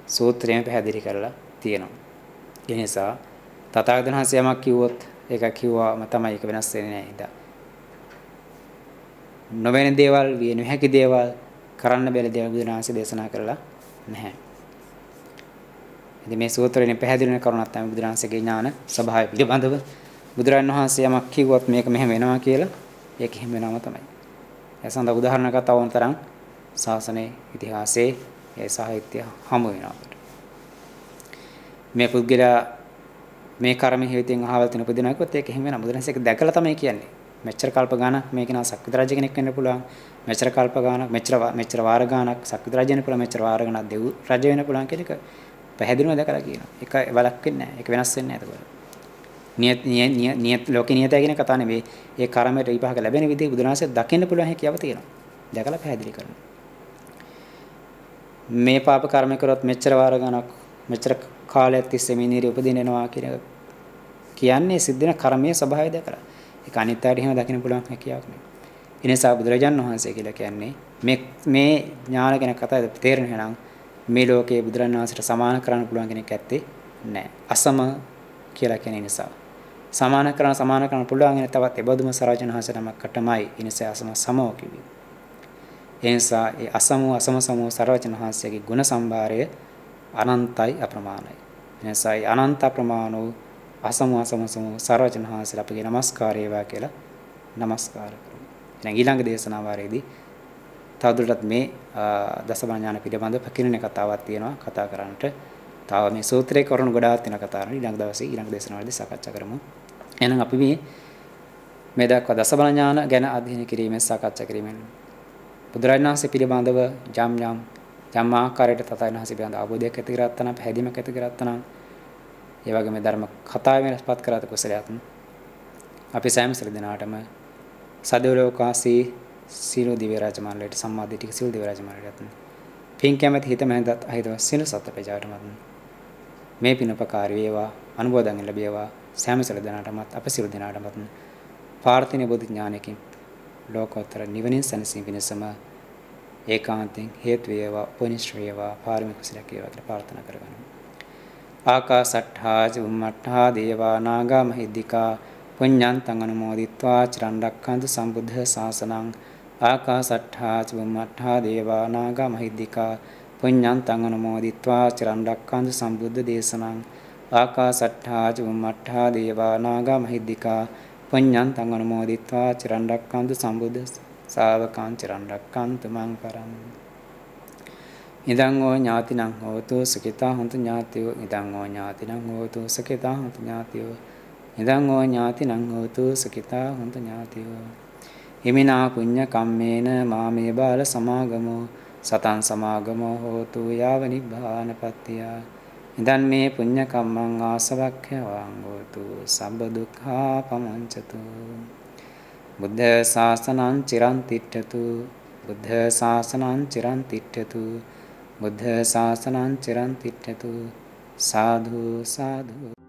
S1: සූත්‍රයෙන් පැහැදිලි කරලා තියෙනවා. ඒ නිසා තථාගතයන් වහන්සේ යමක් කිව්වොත් ඒක කිව්වම තමයි ඒක වෙනස් වෙන්නේ නැහැ ඉතින්. නොවැනි දේවල් විය නොහැකි දේවල් කරන්න බැරි දේවල් බුදුරණවහන්සේ දේශනා කරලා නැහැ. ඉතින් මේ සූත්‍රයෙන් පැහැදිලි වෙන කරුණක් තමයි බුදුරණවහන්සේගේ ඥාන ස්වභාවය පිළිබඳව බුදුරණවහන්සේ යමක් කිව්වොත් මේක මෙහෙම වෙනවා කියලා ඒක එහෙම වෙනවම තමයි. ඒ සඳහා උදාහරණ කතාවන් තරම් ශාසනයේ ඉතිහාසයේ ඒ සාහිත්‍ය හමු වෙනවා. මේ පුද්ගලයා මේ කර්ම හේතුයෙන් අහවල් තින උපදිනවා කිව්වොත් ඒක එහෙම වෙනවා. බුදුරජාණන් ඒක දැකලා තමයි කියන්නේ. මෙච්චර කල්ප ගානක් මේක නා සක්විත රජ කෙනෙක් වෙන්න පුළුවන්. මෙච්චර කල්ප ගානක් මෙච්චර වාර ගානක් සක්විත රජ වෙන්න පුළුවන්. මෙච්චර වාර ගානක් දෙව් රජ වෙන්න පුළුවන් කියන එක පැහැදිලිවම දැකලා කියනවා. ඒක වලක් වෙන්නේ නැහැ. ඒක වෙනස් වෙන්නේ නැහැ එතකොට. නියත ලෝකේ නියතය කියන කතාව නෙවෙයි. ඒ කර්මයට විපාක ලැබෙන විදිහ බුදුරජාණන් දකින්න පුළුවන් හැකියාව තියෙනවා. දැකලා පැහැදිලි කරනවා. මේ පාප කර්ම කරොත් මෙච්චර වාර ගානක් මෙච්චර කාලයක් තිස්සේ මේ නිරේ උපදිනවා කියන්නේ සිද්ධ වෙන කර්මයේ ස්වභාවය දැකලා. ඒක අනිත් අයට එහෙම දකින්න පුළුවන් හැකියාවක් නෙවෙයි. ඒ නිසා බුදුරජාණන් වහන්සේ කියලා කියන්නේ මේ ඥාන ගැන කතා තේරෙන්නේ නම් මේ ලෝකයේ බුදුරජාණන් වහන්සේට සමාන කරන්න පුළුවන් කෙනෙක් ඇත්තේ නැහැ. අසම කියලා කියන නිසා. සමාන කරන්න පුළුවන් වෙන තවත් එබඳුම සරජන වහන්සේනමකටමයි ඉනිසා අසම සමෝ කිව්වේ. ඒ නිසා ඒ අසම සමෝ සරජන වහන්සේගේ ගුණ සම්භාරය අනන්තයි අප්‍රමාණයි. එනිසා අනන්ත ප්‍රමාණෝ අසම සමෝ සරජන වහන්සේලා අපගේ নমස්කාරය වේවා කියලා নমස්කාර කරමු. එහෙනම් ඊළඟ දේශනා වාරයේදී තවදුරටත් මේ දසබල ඥාන පිළිබඳව පැකිලෙන කතාවක් තියෙනවා කතා කරන්නට. තව මේ සූත්‍රයේ කරුණු ගොඩාක් තියෙන කතාවක් ඊළඟ දවසේ ඊළඟ දේශනාවලදී සාකච්ඡා කරමු. එහෙනම් අපි මේ දක්වා දසබල ඥාන ගැන අධ්‍යයනය කිරීමෙන් සාකච්ඡා කිරීමෙන් බුදුරජාණන් වහන්සේ පිළිබඳව යම් ආකාරයකට තථාගතයන් වහන්සේ පිළිබඳව අවබෝධයක් ඇති කරගත්තා නම් පැහැදීමක් ඇති කරගත්තා නම් ඒ වගේම ධර්ම කතාවෙන් රසපත් කරගත කුසලයක් අපි සෑම දිනාටම සදවලෝකාසී සීල දිව්‍ය රාජ මණ්ඩලයට සම්මාදිටික සීල දිව්‍ය රාජ මණ්ඩලයට පින් කැමැති හිත මැදත් අහිතව සීල සත්‍ය ප්‍රජාටම මේ පින උපකාරී වේවා අනුමෝදන් ලැබේවා සෑම දිනාටමත් අප සීල දිනාටමත් පාර්ථිනේ බුද්ධ ඥානකින් ලෝකෝත්තර නිවනින් සැනසීම පිණිසම ඒකාන්තයෙන් හේතු වේවා උපනිශ්‍රේ වේවා පාරමී කුසලයක් වේවා කියලා ප්‍රාර්ථනා කරගන්නවා. ආකාසට්ඨා චුම්මට්ඨා දේවා නාග මහිද්దికා පුඤ්ඤන්තං අනුමෝදිත්වා චිරන් රැක්කන්තු සම්බුද්ධ ශාසනං ආකාසට්ඨා චුම්මට්ඨා දේවා නාග මහිද්దికා පුඤ්ඤන්තං අනුමෝදිත්වා චිරන් රැක්කන්තු සම්බුද්ධ දේශනං ආකාසට්ඨා චුම්මට්ඨා දේවා නාග මහිද්దికා පුඤ්ඤන්තං අනුමෝදිත්වා චිරන් රැක්කන්තු සම්බුද්ධ ශාවකං චිරන් රැක්කන්තු මං පරං ඉදං ඕ ඥාතිනං හෝතු සුඛිතා හොන්තු ඥාතියෝ. ඉදං ඕ ඥාතිනං හෝතු සුඛිතා හොන්තු ඥාතියෝ. ඉදං ඕ ඥාතිනං හෝතු සුඛිතා හොන්තු ඥාතියෝ. හිමිනා පුඤ්ඤ කම්මේන මාමේ බාල සමාගමෝ සතං සමාගමෝ හෝතු යාව නිබ්බානපත්තිය. ඉදන් මේ පුඤ්ඤ කම්මං ආසවක්ඛ්‍යවං හෝතු සම්බ දුක්ඛා පමුංචතු. බුද්ධ ශාසනං චිරන් තිට්ඨතු. බුද්ධ ශාසනං චිරන් තිට්ඨතු. බුද්ධ ශාසනං චිරන් තිට්ඨතු. සාධු සාධු.